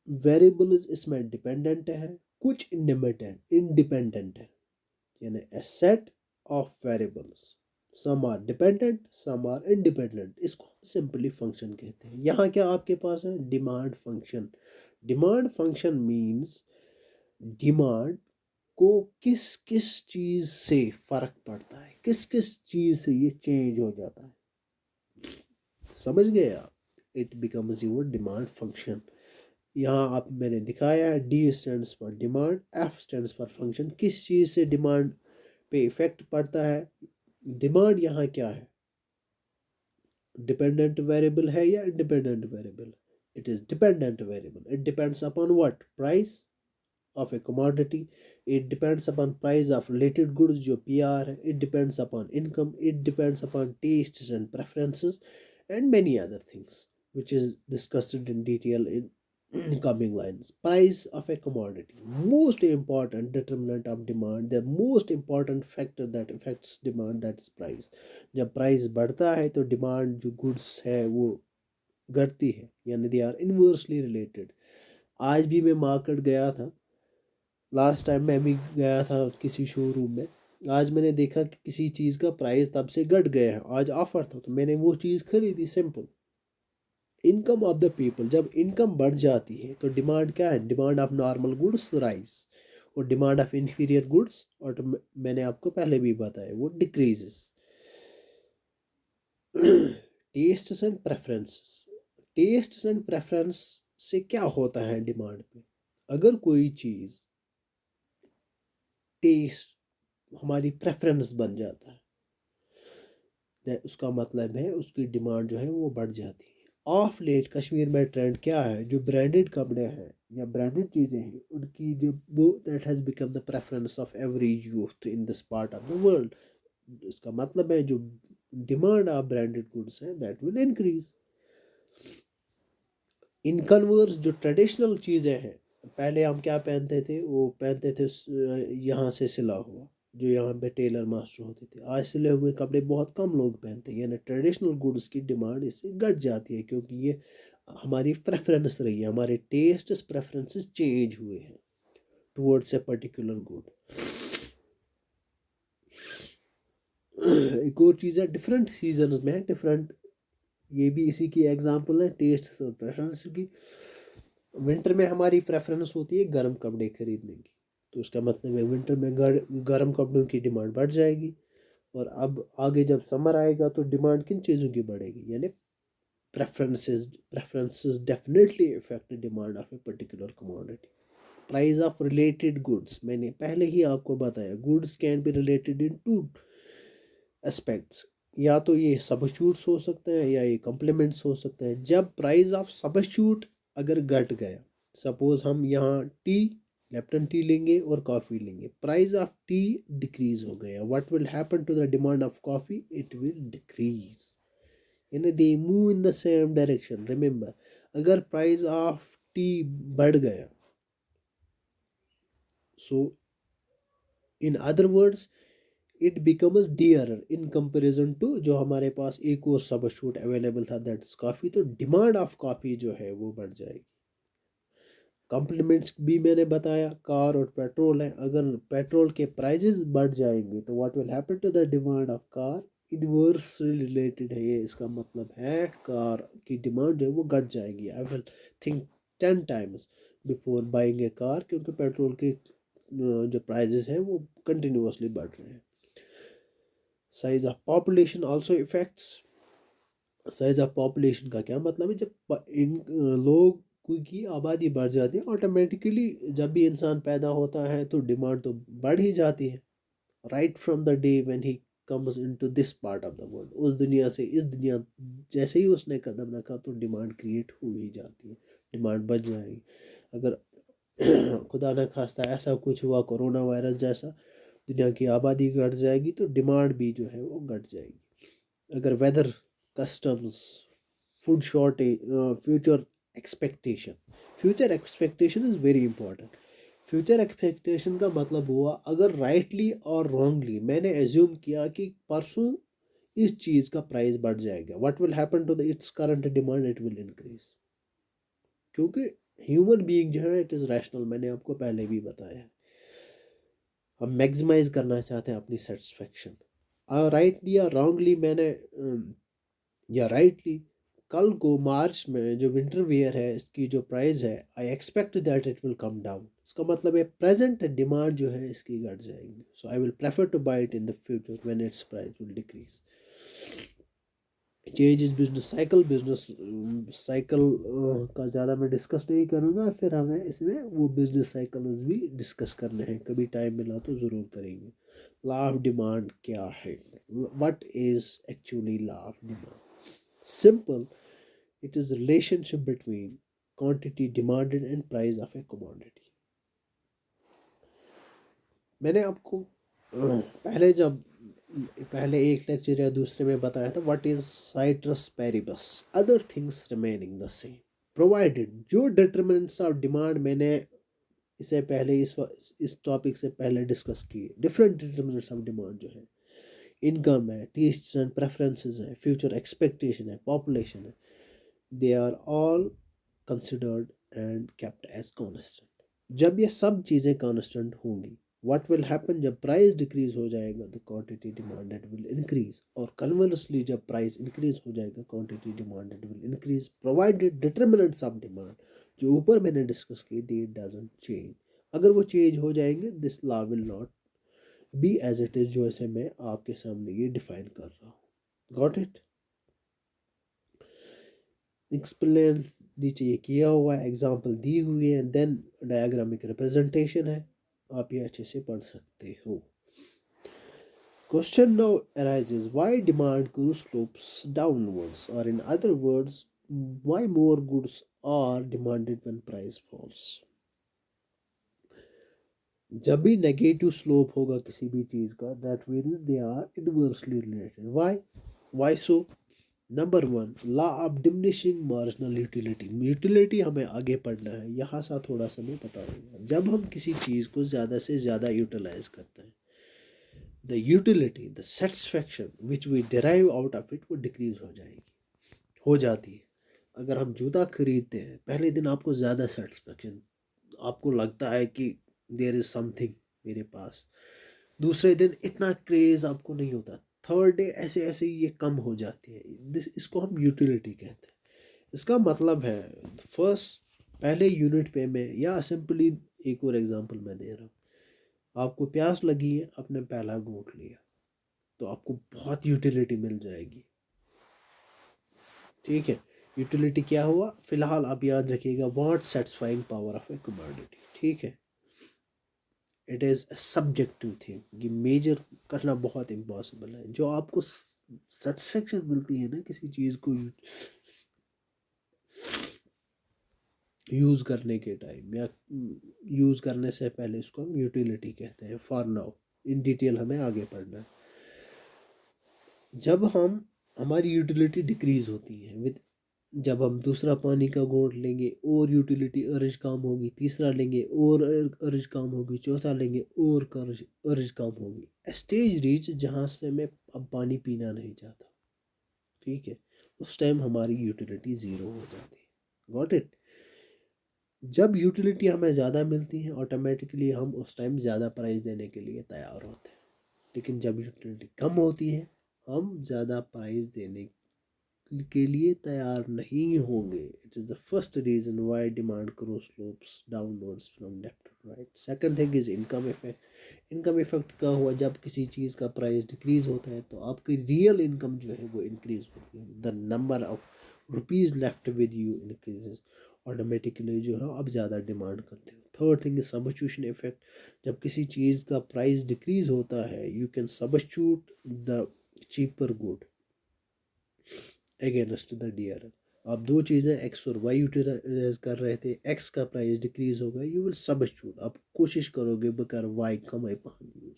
वेरिएबल्स इसमें डिपेंडेंट है, कुछ इंडिपेंडेंट इंडिपेंडेंट है, यानी a set of variables, some are dependent some are independent। इसको हम सिंपली फंक्शन कहते हैं। यहाँ क्या आपके पास है? Demand function. Demand function means demand को किस किस चीज़ से फ़र्क पड़ता है, किस किस चीज़ से ये चेंज हो जाता है। समझ गए आप? It becomes your demand function. यहाँ आप मैंने दिखाया है, D stands for demand, F stands for function. किस चीज़ से डिमांड पे इफेक्ट पड़ता है? डिमांड यहाँ क्या है? डिपेंडेंट वेरिएबल है या independent variable? It is dependent variable. It depends upon what? Price of A commodity. It depends upon price of related goods जो PR है। It depends upon income. It depends upon tests and preferences and many other things which is discussed in detail in coming lines. Price of a commodity, most important determinant of demand, the most important factor that affects demand, that is price। जब price बढ़ता है तो demand जो goods है वो घटती है, यानी दे आर इन्वर्सली रिलेटेड। आज भी मैं मार्केट गया था, लास्ट टाइम मैं भी गया था किसी शोरूम में। आज मैंने देखा कि किसी चीज़ का प्राइस तब से घट गया है, आज ऑफर था तो मैंने वो चीज़ खरीदी। Simple. Income of the people, जब इनकम बढ़ जाती है तो डिमांड क्या है? Demand of normal goods rise, और डिमांड ऑफ इंफीरियर गुड्स, और मैंने आपको पहले भी बताया, वो decreases. Tests and preferences. Tests and preference से क्या होता है डिमांड पे? अगर कोई चीज़ टेस्ट हमारी प्रेफरेंस बन जाता है, उसका मतलब है उसकी डिमांड जो है वो बढ़ जाती है। ऑफ लेट कश्मीर में ट्रेंड क्या है? जो ब्रांडेड कपड़े हैं या ब्रांडेड चीज़ें हैं उनकी जो वो that has become the preference of every youth in this part of the world. इसका मतलब है जो डिमांड ऑफ ब्रांडेड गुड्स है that will increase. In converse जो ट्रेडिशनल चीज़ें हैं, पहले हम क्या पहनते थे? वो पहनते थे यहाँ से सिला हुआ, जो यहाँ पे टेलर मास्टर होते थे। आज सिले हुए कपड़े बहुत कम लोग पहनते हैं, यानी ट्रेडिशनल गुड्स की डिमांड इससे घट जाती है, क्योंकि ये हमारी प्रेफरेंस रही है, हमारे टेस्ट प्रेफरेंसेस चेंज हुए हैं टुवर्ड्स ए पर्टिकुलर गुड। एक और चीज़ है, डिफरेंट सीजन्स में डिफरेंट, ये भी इसी की एग्जांपल है टेस्ट और प्रेफरेंस की। विंटर में हमारी प्रेफरेंस होती है गर्म कपड़े खरीदने की, तो उसका मतलब है विंटर में गर्म कपड़ों की डिमांड बढ़ जाएगी। और अब आगे जब समर आएगा तो डिमांड किन चीज़ों की बढ़ेगी? यानी preferences definitely effect demand of a particular commodity. Price of related goods, मैंने पहले ही आपको बताया, goods can be related in two aspects. या तो ये सबस्टिट्यूट्स हो सकते हैं या ये कम्प्लीमेंट्स हो सकते हैं। जब प्राइस ऑफ सबस्टिट्यूट अगर घट गया, सपोज हम यहाँ टी लेप्टन टी लेंगे और कॉफ़ी लेंगे, प्राइस ऑफ टी डिक्रीज हो गया, what will happen to the demand of coffee, it will decrease, यानी they move in the same direction. Remember, अगर प्राइस ऑफ टी बढ़ गया, so in other words it becomes dearer in comparison to जो हमारे पास एक और substitute available था, दैट इज कॉफ़ी, तो डिमांड ऑफ कॉफ़ी जो है वो बढ़ जाएगी। कॉम्प्लीमेंट्स भी मैंने बताया, कार और पेट्रोल है, अगर पेट्रोल के प्राइजेस बढ़ जाएंगे तो what will happen to the demand of car, inversely related है ये, इसका मतलब है कार की डिमांड जो है वो घट जाएगी। I will think 10 times before buying A car, क्योंकि पेट्रोल के जो प्राइजेस हैं वो कंटिन्यूसली बढ़ रहे हैं। Size of population also effects, size of population का क्या मतलब है, जब इन लोग की आबादी बढ़ जाती है ऑटोमेटिकली, जब भी इंसान पैदा होता है तो डिमांड तो बढ़ ही जाती है, right from the day when he comes into this part of the world, उस दुनिया से इस दुनिया जैसे ही उसने कदम रखा तो डिमांड क्रिएट हो ही जाती है, डिमांड बढ़ जाएगी। अगर खुदा न खास्ता ऐसा कुछ हुआ कोरोना वायरस जैसा, दुनिया की आबादी घट जाएगी तो डिमांड भी जो है वो घट जाएगी। अगर weather, customs, food shortage, future expectation is very important. Future expectation का मतलब हुआ, अगर राइटली और रॉन्गली मैंने एज्यूम किया कि परसों इस चीज़ का प्राइस बढ़ जाएगा, what will happen to the its current demand, it will increase, क्योंकि ह्यूमन बीइंग जो है इट इज़ रैशनल, मैंने आपको पहले भी बताया है, हम मैक्सिमाइज करना चाहते हैं अपनी सेटिस्फेक्शन। राइटली या रॉन्गली मैंने या राइटली कल को मार्च में जो विंटर वेयर है इसकी जो प्राइस है, I expect that it will come down, इसका मतलब है प्रेजेंट डिमांड जो है इसकी घट जाएगी, so I will prefer to buy it in the future when its price will decrease. Change is business cycle, business cycle का ज़्यादा मैं डिस्कस नहीं करूँगा, फिर हमें इसमें वो बिजनेस साइकिल्स भी डिस्कस करने हैं, कभी टाइम मिला तो ज़रूर करेंगे। लॉ ऑफ डिमांड क्या है, what is actually law of demand? Simple, it is relationship between quantity demanded and price of a commodity. मैंने आपको पहले एक लेक्चर या दूसरे में बताया था what is citrus Paribas, other things remaining the same provided, जो डिटरमिनेंट्स ऑफ डिमांड मैंने इससे पहले इस टॉपिक से पहले डिस्कस किए, डिफरेंट डिटरमिनेंट्स ऑफ डिमांड जो है, इनकम है, टेस्ट्स एंड प्रेफरेंसेस है, फ्यूचर एक्सपेक्टेशन है, पॉपुलेशन है, they are all considered and kept as constant। जब ये सब चीज़ें कांस्टेंट होंगी, what will happen, जब प्राइस डिक्रीज हो जाएगा तो क्वांटिटी डिमांडेड विल इंक्रीज, और कन्वर्सली जब प्राइस इंक्रीज हो जाएगा quantity demanded will increase, provided determinants of demand जो ऊपर मैंने डिस्कस की दे डजंट चेंज, अगर वो चेंज हो जाएंगे this law will not be as it is, जो ऐसे मैं आपके सामने ये डिफाइन कर रहा हूँ। Got it? एक्सप्लेन नीचे ये किया हुआ है, एग्जाम्पल दी हुई है, देन डायग्रामिक रिप्रेजेंटेशन है, आप ये अच्छे से पढ़ सकते हो। Question now arises, why demand curve slopes downwards, or in other words why more goods are demanded when price falls? जब भी नेगेटिव स्लोप होगा किसी भी चीज का, that means they are inversely related. Why so? Number 1, law of diminishing marginal utility. Utility हमें आगे पढ़ना है, यहाँ सा थोड़ा सा मैं बता दूँगा। जब हम किसी चीज़ को ज़्यादा से ज़्यादा यूटिलाइज करते हैं, the utility, the satisfaction which we derive out of it वो डिक्रीज हो जाती है। अगर हम जूता खरीदते हैं, पहले दिन आपको ज़्यादा सेटिस्फेक्शन, आपको लगता है कि देयर इज़ समथिंग मेरे पास, दूसरे दिन इतना क्रेज़ आपको नहीं होता, थर्ड डे ऐसे ऐसे ये कम हो जाती है, इसको हम यूटिलिटी कहते हैं। इसका मतलब है फर्स्ट, पहले यूनिट पे मैं, या सिंपली एक और एग्जांपल मैं दे रहा हूँ, आपको प्यास लगी है, आपने पहला घूंट लिया तो आपको बहुत यूटिलिटी मिल जाएगी, ठीक है। यूटिलिटी क्या हुआ, फिलहाल आप याद रखिएगा, want satisfying power of A commodity, ठीक है। It is a subjective thing, ये मेजर करना बहुत इम्पॉसिबल है। जो आपको सेटिस्फेक्शन मिलती है ना किसी चीज़ को यूज़ करने के टाइम या यूज़ करने से पहले इसको हम यूटिलिटी कहते हैं। फॉर नाउ इन डिटेल हमें आगे पढ़ना है। जब हमारी यूटिलिटी डिक्रीज़ होती है विद, जब हम दूसरा पानी का घोंट लेंगे और यूटिलिटी अर्ज काम होगी, तीसरा लेंगे और अर्ज काम होगी, चौथा लेंगे और अर्ज काम होगी, स्टेज रीच जहाँ से मैं अब पानी पीना नहीं चाहता, ठीक है, उस टाइम हमारी यूटिलिटी ज़ीरो हो जाती है। Got it. जब यूटिलिटी हमें ज़्यादा मिलती है ऑटोमेटिकली हम उस टाइम ज़्यादा प्राइस देने के लिए तैयार होते हैं, लेकिन जब यूटिलिटी कम होती है हम ज़्यादा प्राइस देने के लिए तैयार नहीं होंगे। It is the first reason why demand curve slopes downwards from left to right. Second thing is income effect. Income effect का हुआ जब किसी चीज़ का प्राइस डिक्रीज़ होता है तो आपकी रियल इनकम जो है वो इंक्रीज़ होती है। The number of rupees left with you increases. Automatically जो है आप ज़्यादा डिमांड करते हो। Third thing is substitution effect. जब किसी चीज़ का प्राइस डिक्रीज़ होता है you can substitute the cheaper good against the DRM। आप दो चीज़ें एक्स और वाई यूटिलाइज कर रहे थे, एक्स का प्राइस डिक्रीज हो गया, यू विल सब्स्टिट्यूट, आप कोशिश करोगे बकर वाई कमाई पान यूज।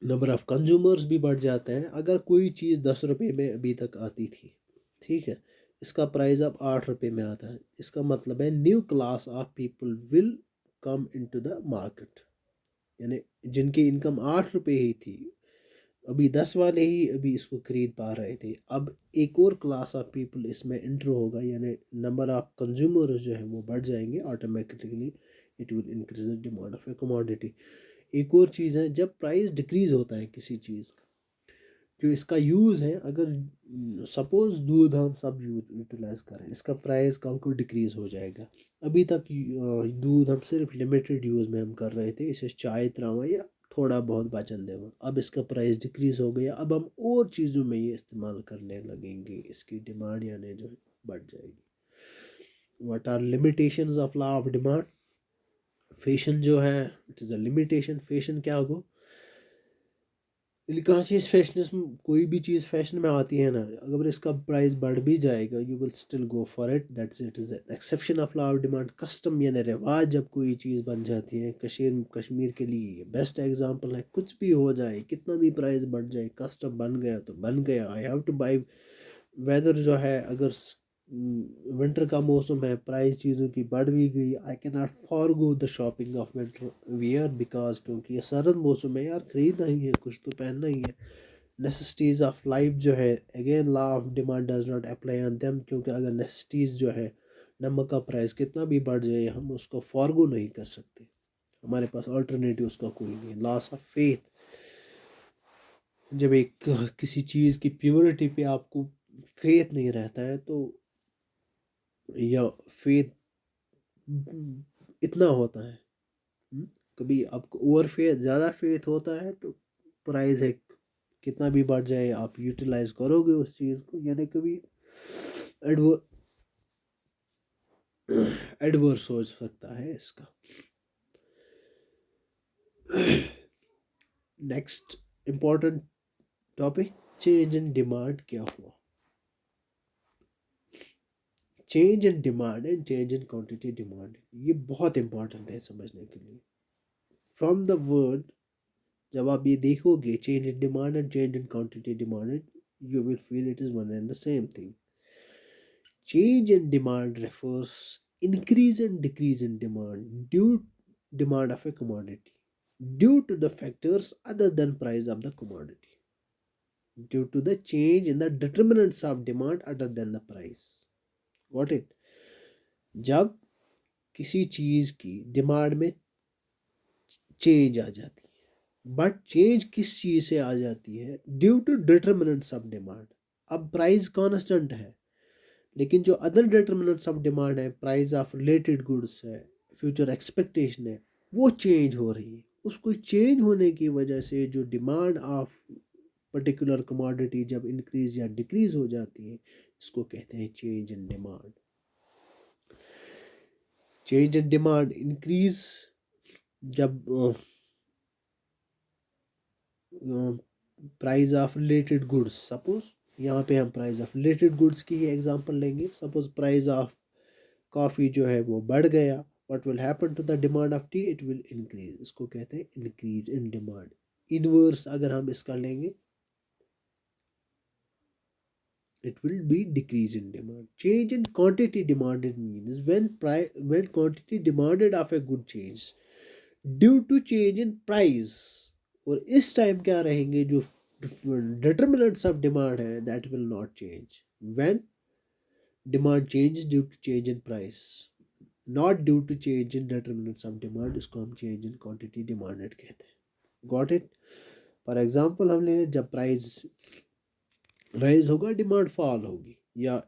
नंबर ऑफ कंज्यूमर्स भी बढ़ जाते हैं। अगर कोई चीज़ 10 रुपये में अभी तक आती थी, ठीक है, इसका प्राइस अब 8 रुपये में आता है, इसका मतलब है new class of people will come into the market. यानी जिनकी इनकम 8 रुपये ही थी, अभी 10 वाले ही अभी इसको खरीद पा रहे थे, अब एक और क्लास ऑफ पीपल इसमें इंटर होगा, यानी नंबर ऑफ कंज्यूमर जो है वो बढ़ जाएंगे automatically. It will increase the demand of A commodity. एक और चीज़ है, जब प्राइस डिक्रीज होता है किसी चीज़ का, जो इसका यूज़ है, अगर सपोज दूध हम सब यूटिलाइज करें, इसका प्राइस कल को डिक्रीज़ हो जाएगा। अभी तक दूध हम सिर्फ लिमिटेड यूज़ में हम कर रहे थे, इसे चाय त्रावा या थोड़ा बहुत बचन देवा, अब इसका प्राइस डिक्रीज़ हो गया, अब हम और चीज़ों में ये इस्तेमाल करने लगेंगे, इसकी डिमांड यानी जो है बढ़ जाएगी। What are limitations of law of demand. Fashion जो है it is a limitation. Fashion क्या होगा, कहाँ चीज़ फैशन में, कोई भी चीज़ फैशन में आती है ना, अगर इसका प्राइस बढ़ भी जाएगा you will still go for it, that's it is exception of law of demand. Custom यानी रिवाज जब कोई चीज़ बन जाती है, कश्मीर के लिए बेस्ट एग्जांपल है, कुछ भी हो जाए, कितना भी प्राइस बढ़ जाए, कस्टम बन गया तो बन गया, I have to buy. Weather जो है, अगर विंटर का मौसम है, प्राइस चीज़ों की बढ़ भी गई, I can not forgo the shopping of winter wear because, क्योंकि ये सर्द मौसम है यार, खरीदना ही है, कुछ तो पहनना ही है। नेसेसिटीज़ ऑफ लाइफ जो है, again law of demand does not apply on them, क्योंकि अगर नेसेसिटीज़ जो है, नमक का प्राइस कितना भी बढ़ जाए हम उसको फॉरगो नहीं कर सकते, हमारे पास अल्टरनेटिव उसका कोई नहीं है। Loss of faith. जब एक किसी चीज़ की प्योरिटी पे आपको फेथ नहीं रहता है तो, या फेथ इतना होता है, हम्म, कभी आपको ओवर फेथ, ज़्यादा फेथ होता है तो प्राइस है कितना भी बढ़ जाए आप यूटिलाइज करोगे उस चीज़ को, यानी कभी एडवर एडवर्स हो सकता है इसका। Next important topic, change in demand क्या हुआ। Change in demand and change in quantity demand, ये बहुत इंपॉर्टेंट है समझने के लिए। फ्रॉम द वर्ड, जब आप ये देखोगे change in demand and change in quantity demand, you will feel it is one and the same thing. Change in demand refers increase and decrease in demand due demand of a commodity due to the factors other than price of the commodity, due to the change in the determinants of demand other than the price. Got it? जब किसी चीज़ की demand में change आ जाती है, but change किस चीज़ से आ जाती है, due to determinants of demand. अब प्राइस कांस्टेंट है, लेकिन जो अदर डिटर्मिनेंट्स ऑफ डिमांड है, प्राइस ऑफ रिलेटेड गुड्स है, फ्यूचर एक्सपेक्टेशन है, वो चेंज हो रही है। उसको चेंज होने की वजह से जो डिमांड ऑफ पर्टिकुलर कमोडिटी जब इंक्रीज या डिक्रीज हो जाती है, इसको कहते हैं change in demand. Change in demand increase जब price of related goods, suppose यहाँ पे हम प्राइस ऑफ रिलेटेड गुड्स की ही एग्जांपल लेंगे। सपोज प्राइस ऑफ कॉफ़ी जो है वो बढ़ गया, what will happen to the demand of tea, it will increase. इसको कहते हैं इंक्रीज इन डिमांड। इनवर्स अगर हम इसका लेंगे, it will be decrease in demand. Change in quantity demanded means when quantity demanded of a good change due to change in price। और इस time क्या रहेंगे जो determinants of demand है, that will not change when demand changes due to change in price, not due to change in determinants of demand। इसको हम change in quantity demanded कहते हैं। Got it? For example हम ले लें, जब price rise होगा डिमांड फॉल होगी, या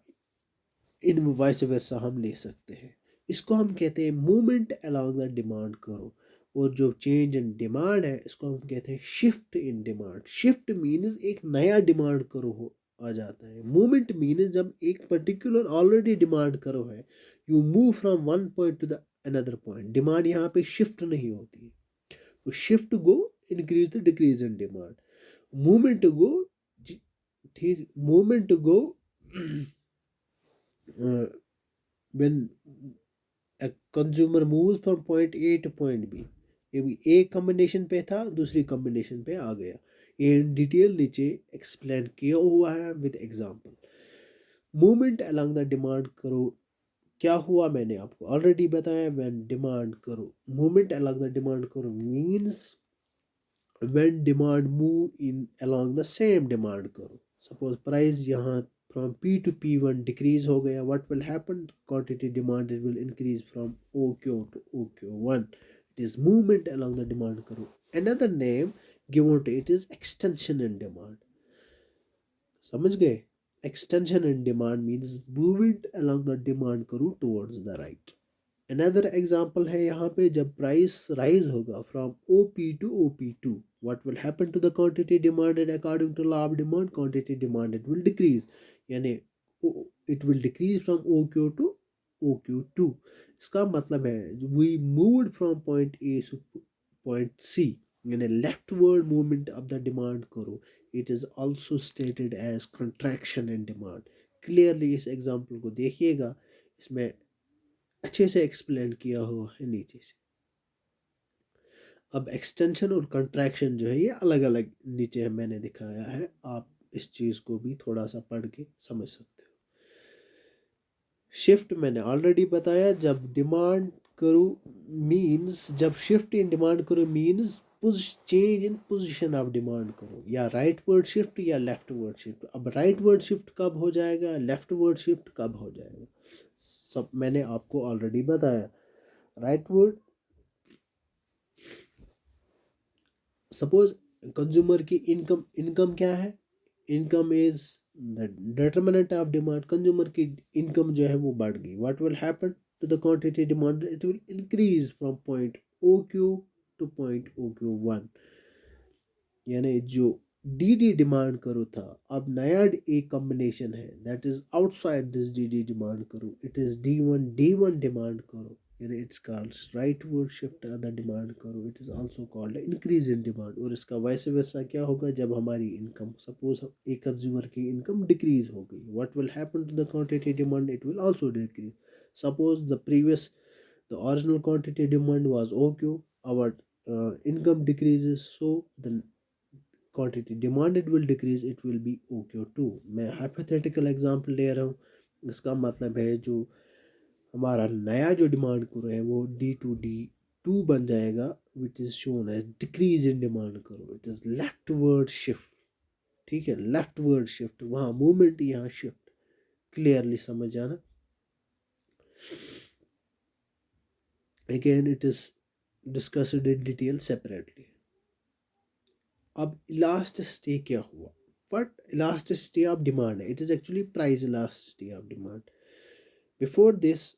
इन वाइस वर्सा हम ले सकते हैं। इसको हम कहते हैं मूवमेंट अलोंग द डिमांड करो। और जो चेंज इन डिमांड है इसको हम कहते हैं shift in demand. Shift means एक नया डिमांड करो हो आ जाता है। मूवमेंट मीन्स जब एक पर्टिकुलर ऑलरेडी डिमांड करो है, you move from one point to the another point. Demand यहाँ पे शिफ्ट नहीं होती है। तो shift go increase the decrease in demand. Movement go, ठीक, movement go when a consumer moves from point A to point B। ये भी एक कॉम्बिनेशन पे था, दूसरी कॉम्बिनेशन पे आ गया। ये इन डिटेल नीचे एक्सप्लेन किया हुआ है with example. Movement along the demand करो क्या हुआ मैंने आपको ऑलरेडी बताया। व्हेन डिमांड करो, मूवमेंट अलोंग द डिमांड करो means when demand move in along the same demand करो। suppose price यहाँ from P to P1 decrease हो गया, what will happen, quantity demanded will increase from OQ to OQ1। it is movement along the demand करो। another name given to it is extension in demand। समझ गए? extension in demand means movement along the demand करो towards the right। Another example है यहाँ पे, जब price rise होगा from OP to OP2, what will happen to the quantity demanded according to law of demand, quantity demanded will decrease. यानी it will decrease from OQ to OQ2। इसका मतलब है we moved from point a to point c, यानी leftward movement of the demand curve. It is also stated as contraction in demand. Clearly इस example को देखिएगा, इसमें अच्छे से एक्सप्लेन किया हुआ है नीचे से। अब एक्सटेंशन और कंट्रैक्शन जो है ये अलग अलग नीचे मैंने दिखाया है, आप इस चीज़ को भी थोड़ा सा पढ़ के समझ सकते हो। शिफ्ट मैंने ऑलरेडी बताया, जब डिमांड करो मींस, जब शिफ्ट इन डिमांड करो means change in position of demand करो, या राइट वर्ड शिफ्ट या लेफ्ट वर्ड शिफ्ट। अब राइट वर्ड शिफ्ट कब हो जाएगा, लेफ्ट वर्ड शिफ्ट कब हो जाएगा, सब मैंने आपको ऑलरेडी बताया। राइट वर्ड, सपोज कंज्यूमर की इनकम, इनकम क्या है, income is the determinant of demand. Consumer की इनकम जो है वो बढ़ गई, what will happen to the quantity demand, it will increase from point OQ to point OQ1। यानी जो DD डिमांड करो था, अब नया एक कॉम्बिनेशन है that is outside this DD demand curve, it is D1 demand curve, यानी it's called rightward shift the demand curve, it is also called increase in demand. और इसका वाइस वर्सा क्या होगा, जब हमारी इनकम, सपोज एक consumer की income decrease हो गई, what will happen to the quantity demand, it will also decrease. Suppose the original quantity demand was OQ, our income decreases, so the quantity demanded will decrease, it will be OQ2। मैं hypothetical example ले रहा हूँ। इसका मतलब है जो हमारा नया जो डिमांड करो है वो D2 बन जाएगा, which is shown as decrease in demand curve, it is leftward shift. ठीक है, लेफ्टवर्ड शिफ्ट, वहाँ मूवमेंट, यहाँ शिफ्ट। क्लियरली समझ जाना। Again it is discussed in detail separately. अब इलास्टिसिटी क्या हुआ, व्हाट इलास्टिसिटी ऑफ डिमांड है, it is actually price elasticity of demand. Before this,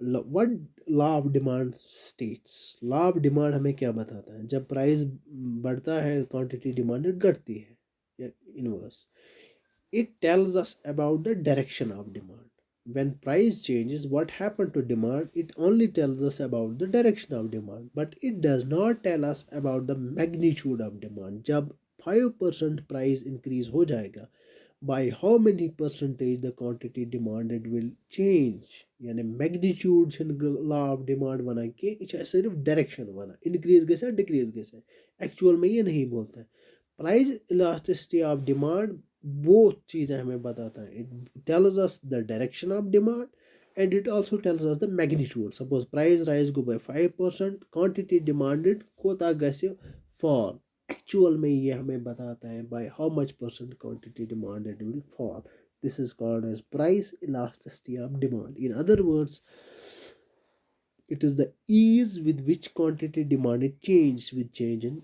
what law of demand states, law of demand हमें क्या बताता है, जब प्राइस बढ़ता है क्वांटिटी डिमांडेड घटती है, या inverse. It tells us about the direction of demand. when price changes, what happened to demand, it only tells us about the direction of demand, but it does not tell us about the magnitude of demand। जब 5% price increase हो जाएगा, by how many percentage the quantity demanded will change. यानी magnitude law of demand बना के यह सिर्फ direction बना increase गया डिक्रीज गया एक्चुअल में ये नहीं बोलता है प्राइस इलास्टिसिटी ऑफ डिमांड वो चीज़ें हमें बताता है it tells us the direction of demand and it also tells us the magnitude. Suppose price rise go by 5%, quantity demanded कोता गैसे fall. Actual में ये हमें बताता है by how much percent quantity demanded will fall. This is called as price elasticity of demand. In other words, it is the ease with which quantity demanded changes with change in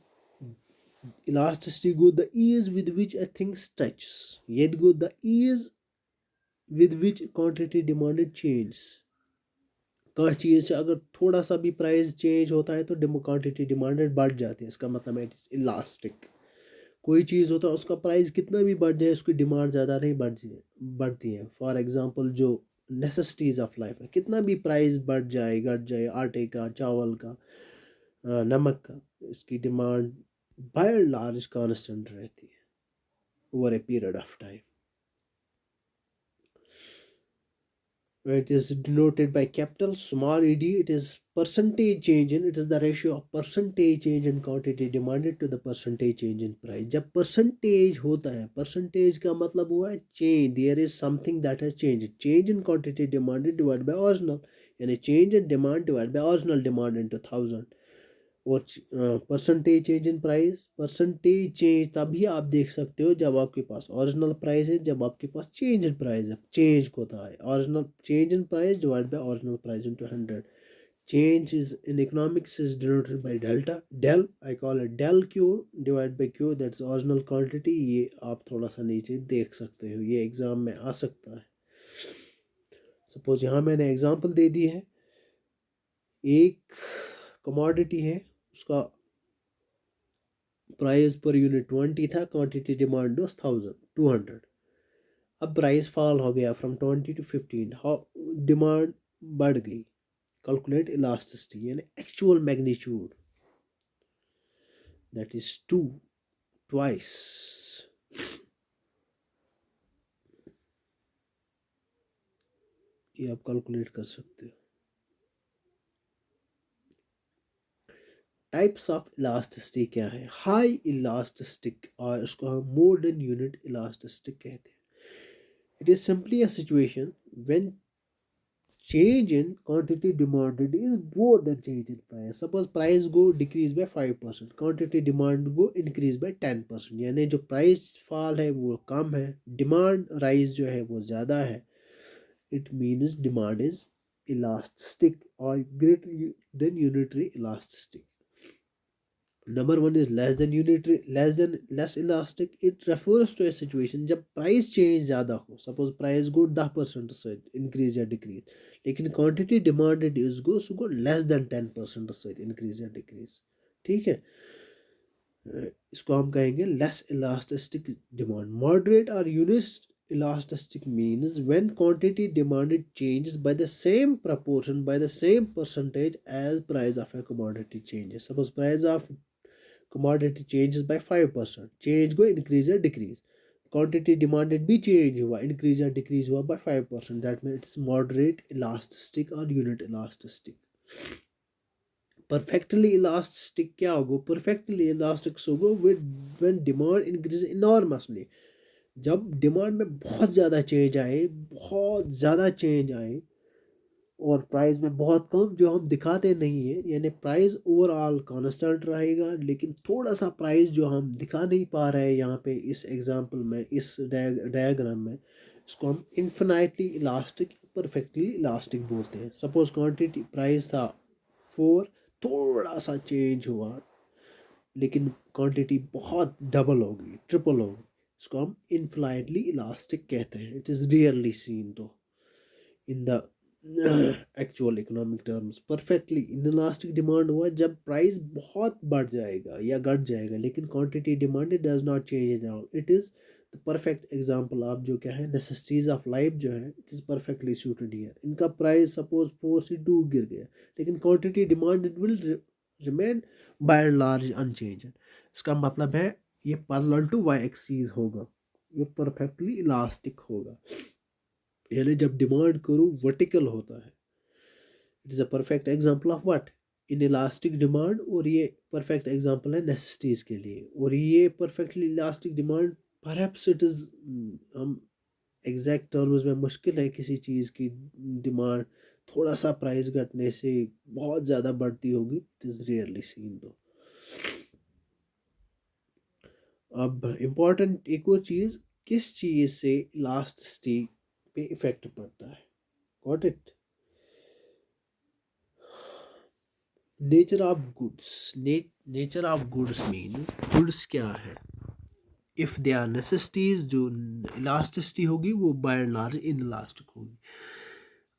elasticity go the ease with which a thing stretches. Yet go the ease with which quantity demanded changes. कहाँ चीज़ से अगर थोड़ा सा भी price change होता है तो quantity demanded बढ़ जाती है इसका मतलब है इट्स इलास्टिक कोई चीज़ होता है उसका प्राइस कितना भी बढ़ जाए उसकी डिमांड ज़्यादा नहीं बढ़ती है फॉर एग्जांपल जो नेसेसिटीज़ ऑफ लाइफ है कितना भी प्राइस बढ़ जाए घट जाए आटे का चावल का नमक का इसकी demand by and large constant रहती है over a period of time when it is denoted by capital small ed it is percentage change in it is the ratio of percentage change in quantity demanded to the percentage change in price जब percentage होता है percentage का मतलब हुआ है change there is something that has changed change in quantity demanded divided by original यानी change in demand divided by original demand into 1000 और percentage change in price percentage change तभी आप देख सकते हो जब आपके पास ओरिजिनल प्राइस है जब आपके पास चेंज इन प्राइस है चेंज होता है original change in price divide by original price into 100 change is in economics is denoted by delta del I call it del q divided by q that's original quantity ये आप थोड़ा सा नीचे देख सकते हो ये एग्जाम में आ सकता है सपोज यहाँ मैंने एग्जांपल दे दी है एक कमोडिटी है उसका प्राइस पर यूनिट 20 था क्वांटिटी डिमांड was 200 अब प्राइस फॉल हो गया फ्रॉम 20 to 15 डिमांड बढ़ गई कैलकुलेट इलास्टिसिटी यानी actual magnitude that is 2 twice ये आप कैलकुलेट कर सकते हो टाइप्स ऑफ इलास्टिसिटी क्या है हाई इलास्टिस्टिक और उसको हम मोर देन यूनिट इलास्टिस्टिक कहते हैं it is simply a situation when change in quantity demanded is more than change in price suppose price go decrease by 5% quantity demand go increase by 10% यानी जो price fall है वो कम है demand rise जो है वो ज़्यादा है it means demand is elastic or greater than unitary elastic number one is less than unitary less elastic it refers to a situation जब price change ज़्यादा हो suppose price go 10% से increase या decrease लेकिन quantity demanded is go less than 10% से increase या decrease ठीक है इसको हम कहेंगे less elastic demand moderate or unit elastic means when quantity demanded changes by the same proportion by the same percentage as price of a commodity changes suppose price of commodity changes by 5% change go increase या decrease quantity demanded भी change हुआ increase या decrease हुआ by 5% that means it's moderate elastic or unit elastic perfectly elastic क्या होगा perfectly elastic होगा when demand increases enormously जब demand में बहुत ज़्यादा चेंज आए बहुत ज़्यादा चेंज आए और प्राइस में बहुत कम जो हम दिखाते नहीं है यानी प्राइस ओवरऑल कांस्टेंट रहेगा लेकिन थोड़ा सा प्राइस जो हम दिखा नहीं पा रहे हैं यहाँ पे इस एग्जांपल में इस डायग्राम में इसको हम इन्फिनाइटली इलास्टिक परफेक्टली इलास्टिक बोलते हैं सपोज क्वांटिटी प्राइस था 4 थोड़ा सा चेंज हुआ लेकिन क्वांटिटी बहुत डबल हो गई ट्रिपल हो गई इसको हम इन्फिनाइटली इलास्टिक कहते हैं इट इज़ रियरली सीन दो in the actual economic terms perfectly inelastic demand हुआ जब प्राइस बहुत बढ़ जाएगा या घट जाएगा लेकिन quantity demand does not change at all it is the perfect example आप जो क्या है नेसेसिटीज ऑफ लाइफ जो है it is perfectly suited here इनका प्राइस सपोज 4 से 2 गिर गया लेकिन quantity demand it will remain by and large unchange इसका मतलब है ये पैरेलल टू वाई एक्सीज होगा ये परफेक्टली इलास्टिक होगा। यानी जब डिमांड करो वर्टिकल होता है, it is a perfect example of what, in elastic demand. और ये परफेक्ट एग्जांपल है नेसेसिटीज़ के लिए। और ये perfectly elastic demand perhaps it is, हम एग्जैक्ट टर्म्स में मुश्किल है किसी चीज़ की डिमांड थोड़ा सा प्राइस घटने से बहुत ज़्यादा बढ़ती होगी, इट इज़ रियरली सीन दो। अब इम्पॉर्टेंट एक और चीज़, किस चीज़ से लास्ट स्टेज पे इफेक्ट पड़ता है, got it, nature of goods. Nature of goods means goods क्या है, इफ़ दे आर नेसेसिटीज, जो इलास्टिसिटी होगी वो by and large in elastic होगी।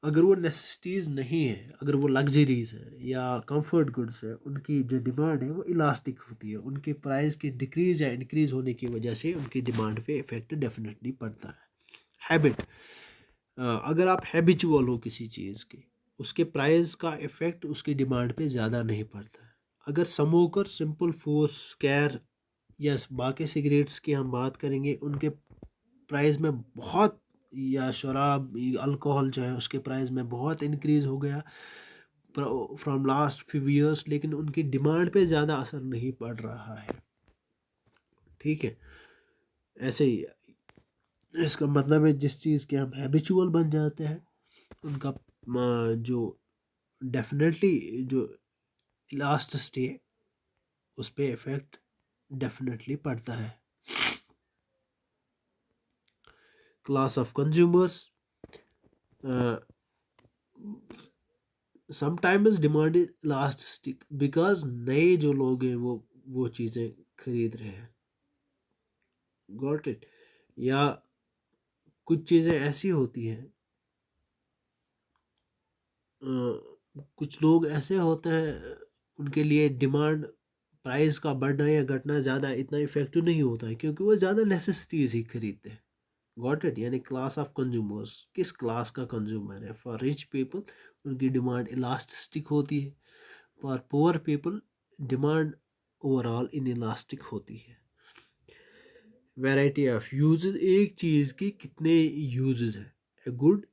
अगर वो नेसेसिटीज़ नहीं है, अगर वो लग्जरीज है या कंफर्ट गुड्स है, उनकी जो डिमांड है वो इलास्टिक होती है। उनके प्राइस के डिक्रीज या इंक्रीज होने की वजह से उनकी डिमांड पे इफेक्ट डेफिनेटली पड़ता है। हैबिट, अगर आप हैबिचुअल हो किसी चीज़ के, उसके प्राइस का इफेक्ट उसकी डिमांड पे ज़्यादा नहीं पड़ता है। अगर स्मोकर, सिंपल फोर्स, कैर या बाकी सिगरेट्स की हम बात करेंगे, उनके प्राइस में बहुत, या शराब अल्कोहल जो है उसके प्राइस में बहुत इंक्रीज़ हो गया फ्रॉम लास्ट फ्यू ईयर्स, लेकिन उनकी डिमांड पे ज़्यादा असर नहीं पड़ रहा है। ठीक है, ऐसे ही इसका मतलब है जिस चीज़ के हम हैबिचुअल बन जाते हैं उनका जो डेफिनेटली जो लास्ट स्टे उस पर इफेक्ट डेफिनेटली पड़ता है। Class of consumers, sometimes demand is last stick, because नए जो लोग हैं वो चीज़ें खरीद रहे हैं, गॉट इट। या कुछ चीज़ें ऐसी होती हैं, कुछ लोग ऐसे होते हैं उनके लिए डिमांड प्राइस का बढ़ना या घटना ज़्यादा इतना इफेक्टिव नहीं होता है, क्योंकि वो ज़्यादा नेसेसिटीज ही खरीदते हैं, गॉट इट। यानी क्लास ऑफ कंज्यूमर्स, किस क्लास का कंज्यूमर है, फॉर रिच पीपल उनकी डिमांड इलास्टिक होती है, for poor people demand overall in elastic होती है। वैरायटी ऑफ यूजेस, एक चीज़ की कितने यूजेस है, ए गुड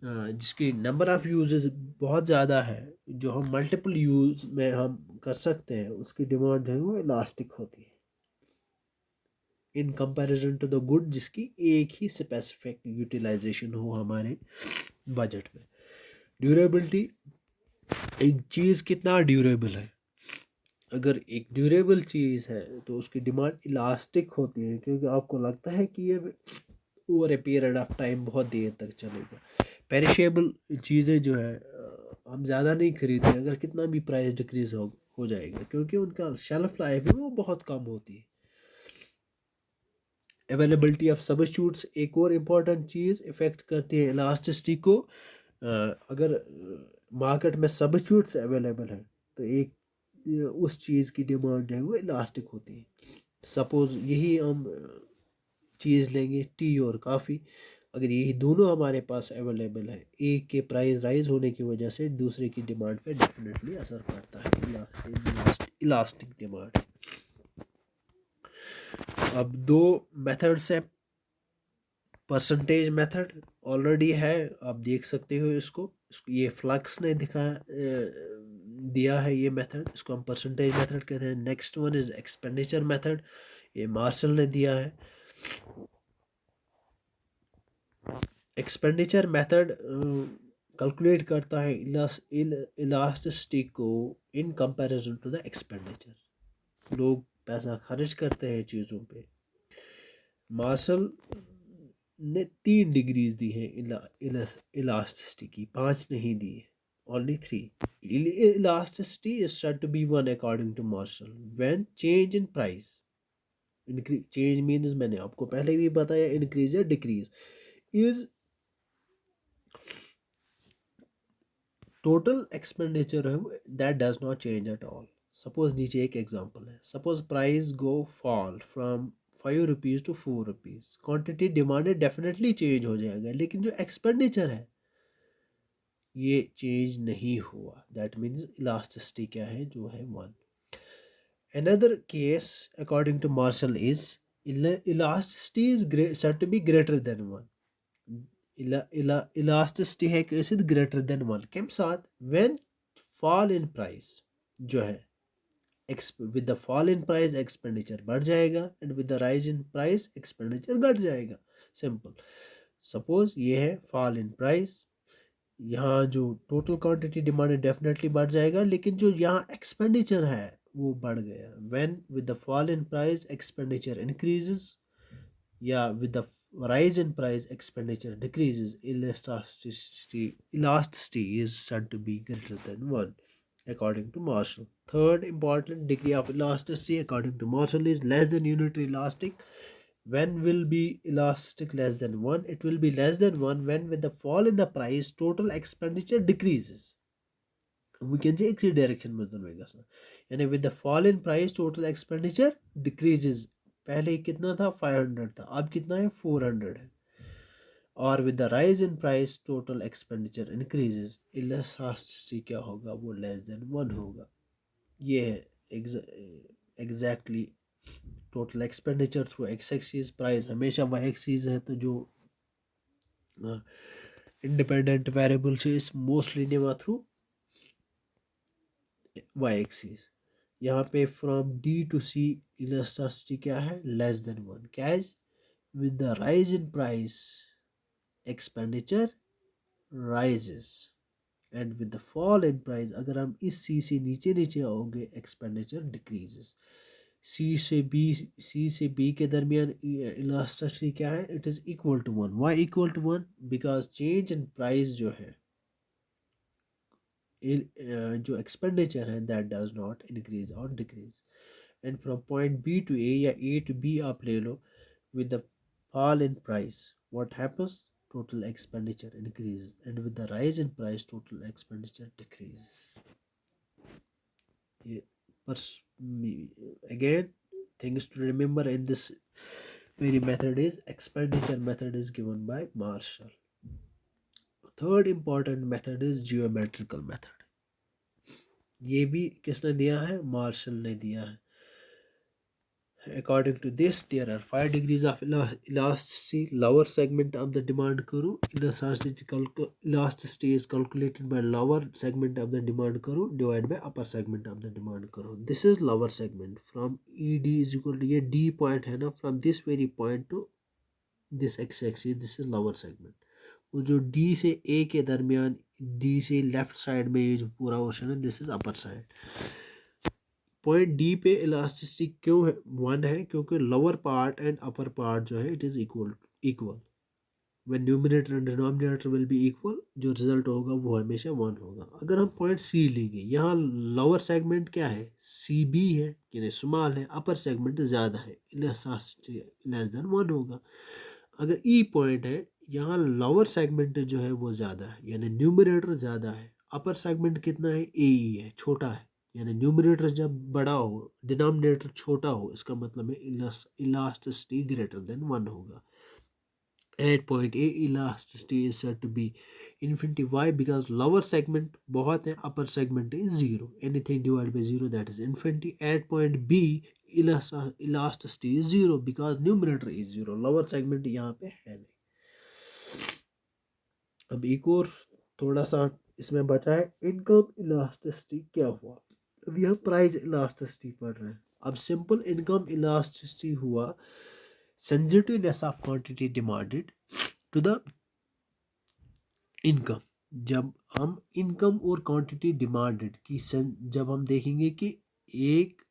जिसकी नंबर ऑफ यूजेस बहुत ज़्यादा है, जो हम मल्टीपल यूज में हम कर सकते हैं, उसकी डिमांड जो है वो इलास्टिक होती है in comparison to the good जिसकी एक ही स्पेसिफिक यूटिलाइजेशन हो हमारे बजट में। ड्यूरेबिलिटी, एक चीज़ कितना ड्यूरेबल है, अगर एक ड्यूरेबल चीज़ है तो उसकी डिमांड इलास्टिक होती है, क्योंकि आपको लगता है कि ये over a period of time बहुत देर तक चलेगा। पेरिशेबल चीज़ें जो है हम ज़्यादा नहीं खरीदते अगर कितना भी प्राइस डिक्रीज हो जाएगा, क्योंकि उनका शेल्फ लाइफ है वो बहुत कम होती है। अवेलेबिलिटी ऑफ सब्स्टिट्यूट्स, एक और इम्पॉर्टेंट चीज़ इफ़ेक्ट करती है इलास्टिसिटी को। अगर मार्केट में सब्स्टिट्यूट्स अवेलेबल है तो एक उस चीज़ की डिमांड जो है वो इलास्टिक होती है। सपोज़ यही हम चीज़ लेंगे, टी और काफ़ी, अगर यही दोनों हमारे पास अवेलेबल है, एक के प्राइस राइज होने की वजह से दूसरे की डिमांड पे डेफिनेटली असर पड़ता है, इलास्टिक डिमांड। अब दो मेथड्स है, परसेंटेज मेथड ऑलरेडी है, आप देख सकते हो इसको ये फ्लक्स ने दिया है ये मेथड, इसको हम परसेंटेज मेथड कहते हैं। Next one is expenditure method, ये मार्शल ने दिया है। एक्सपेंडिचर मेथड कैलकुलेट करता है इलास्टिसिटी को in comparison to the expenditure, लोग पैसा खर्च करते हैं चीज़ों पे। मार्शल ने 3 डिग्रीज दी है इलास्टिसिटी की, 5 नहीं दी है, only 3। Elasticity is said to be one according to Marshall when change in price, change means मैंने आपको पहले भी बताया इंक्रीज या डिक्रीज, इज टोटल एक्सपेंडिचर है that does not change at all. Suppose नीचे एक एग्जांपल है, suppose price go fall from 5 rupees to 4 rupees, quantity demanded definitely change हो जाएगा, लेकिन जो एक्सपेंडिचर है ये चेंज नहीं हुआ, दैट मीन्स इलास्टिसिटी क्या है, जो है 1। Another case according to Marshall is Elasticity is said to be greater than 1. Elasticity है कैसे greater than 1 के साथ when fall in price जो है with the fall in price expenditure बढ़ जाएगा and with the rise in price expenditure घट जाएगा. Simple. Suppose ये है fall in price, यहाँ जो टोटल क्वांटिटी डिमांड है डेफिनेटली बढ़ जाएगा, लेकिन जो यहाँ एक्सपेंडिचर है वो बढ़ गया. When with the fall in price expenditure increases या with the rise in price expenditure decreases, elasticity is said to be greater than 1 according to Marshall. Third important degree of elasticity according to Marshall is less than unitary elastic. When will be elastic less than 1? It will be less than 1 when with the fall in the price total expenditure decreases. We can say एक direction में दोनों एक गसना यानी with the fall in price total expenditure decreases. पहले कितना था 500 था, अब कितना है 400 है. और with the rise in price total expenditure increases, elasticity क्या होगा वो less than 1 होगा. ये है exactly total expenditure through X axis, price हमेशा वाई एक्सिस है, तो जो इंडिपेंडेंट वेरिएबल से इस मोस्टली निवा थ्रू वाई एक्सिस. यहाँ पे from D to C elasticity क्या है less than 1. Cause with the rise in price expenditure rises and with the fall in price, अगर हम इस सी से नीचे नीचे आओगे एक्सपेंडिचर डिक्रीजेस. सी से बी के दरमियान इलास्टिसिटी क्या है it is equal to 1. Y equal to 1? Because change in price जो है जो एक्सपेंडिचर है दैट डज नॉट इंक्रीज और decrease. And from point B to A या ए टू बी आप ले लो, with the fall in price what happens total expenditure increases and with the rise in price total expenditure decreases. Again, things to remember in this very method is expenditure method is given by Marshall. Third important method is geometrical method. ये भी किसने दिया है martial ने दिया है. According to this, there are 5 degrees of elasticity. Lower segment of the demand curve, elasticity is calculated by lower segment of the demand curve divided by upper segment of the demand curve. This is lower segment. From ED is equal to ये D point है ना, from this very point to this x-axis, this is lower segment. वो जो D से A के दरमियान D से left side में ये जो पूरा ओशन है this is upper side. Point D पे इलास्टिसिटी क्यों है 1 है? क्योंकि lower part and upper part जो है it is equal. When numerator and denominator will be equal, जो रिजल्ट होगा वो हमेशा 1 होगा. अगर हम पॉइंट सी लेंगे, यहाँ लोअर सेगमेंट क्या है सी बी है यानी स्मॉल है, अपर सेगमेंट ज़्यादा है, इलास्टिसिटी लेस देन 1 होगा. अगर ई पॉइंट है, यहाँ लोअर सेगमेंट जो है वो ज़्यादा है यानी न्यूमरेटर ज़्यादा है, अपर सेगमेंट कितना है ए ई है छोटा है, यानी न्यूमरेटर जब बड़ा हो डिनोमिनेटर छोटा हो इसका मतलब है इलास्टिसिटी ग्रेटर देन 1 होगा. At point A elasticity is said to be infinity. Why? Because lower segment बहुत है, upper segment is 0. Anything divide by 0 that is infinity. At point B elasticity is 0 because numerator is 0. Lower segment यहाँ पे है नहीं. अब एक और थोड़ा सा इसमें बचा है इनकम इलास्टिसिटी क्या हुआ. अभी हम प्राइस इलास्टिसिटी पढ़ रहे हैं. अब सिंपल इनकम इलास्टिसिटी हुआ sensitiveness of quantity demanded to the income. जब हम इनकम और क्वांटिटी डिमांडेड की जब हम देखेंगे कि एक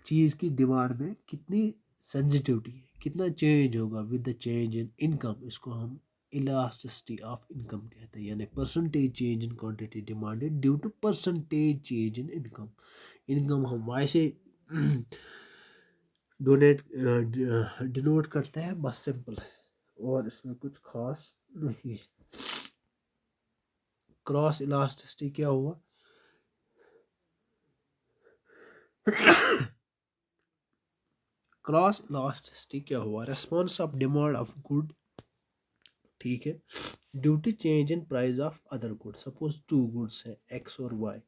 चीज़ की डिमांड में कितनी सेंसिटिविटी है, कितना चेंज होगा with the change in income, इसको हम इलास्टिसिटी ऑफ इनकम कहते हैं. यानी percentage change in quantity demanded due to percentage change in income. Income हम वाई से डिनोट करते हैं, बस सिंपल है और इसमें कुछ खास नहीं है. क्रॉस इलास्टिसिटी क्या हुआ क्रॉस इलास्टिसिटी क्या हुआ response of demand of good, ठीक है, due to change in price of other good. Suppose 2 goods है एक्स और Y,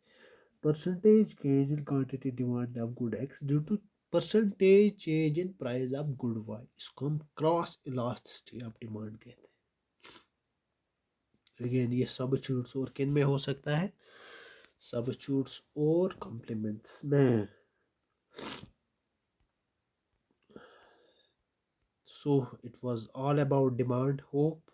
percentage change in quantity demand of good X due to percentage change in price of good Y, इसको हम cross elasticity of demand कहते हैं। Again ये substitutes और किन में हो सकता है, सबस्टिट्यूट्स और कॉम्प्लीमेंट्स में। So it was all about demand. Hope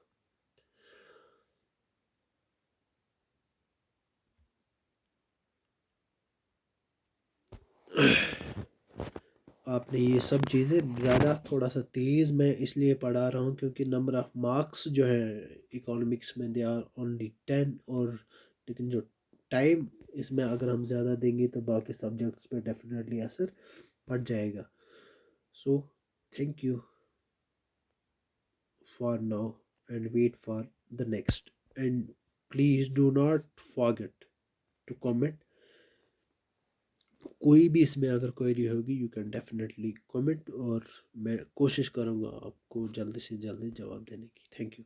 आपने ये सब चीज़ें ज़्यादा थोड़ा सा तेज़ मैं इसलिए पढ़ा रहा हूँ क्योंकि नंबर ऑफ़ मार्क्स जो है इकोनॉमिक्स में दे आर ओनली 10, और लेकिन जो टाइम इसमें अगर हम ज़्यादा देंगे तो बाकी सब्जेक्ट्स पे डेफिनेटली असर पड़ जाएगा। So thank you for now and wait for the next, and please do not forget to comment। कोई भी इसमें अगर क्वेरी होगी यू कैन डेफिनेटली कमेंट, और मैं कोशिश करूँगा आपको जल्दी से जल्दी जवाब देने की। Thank you.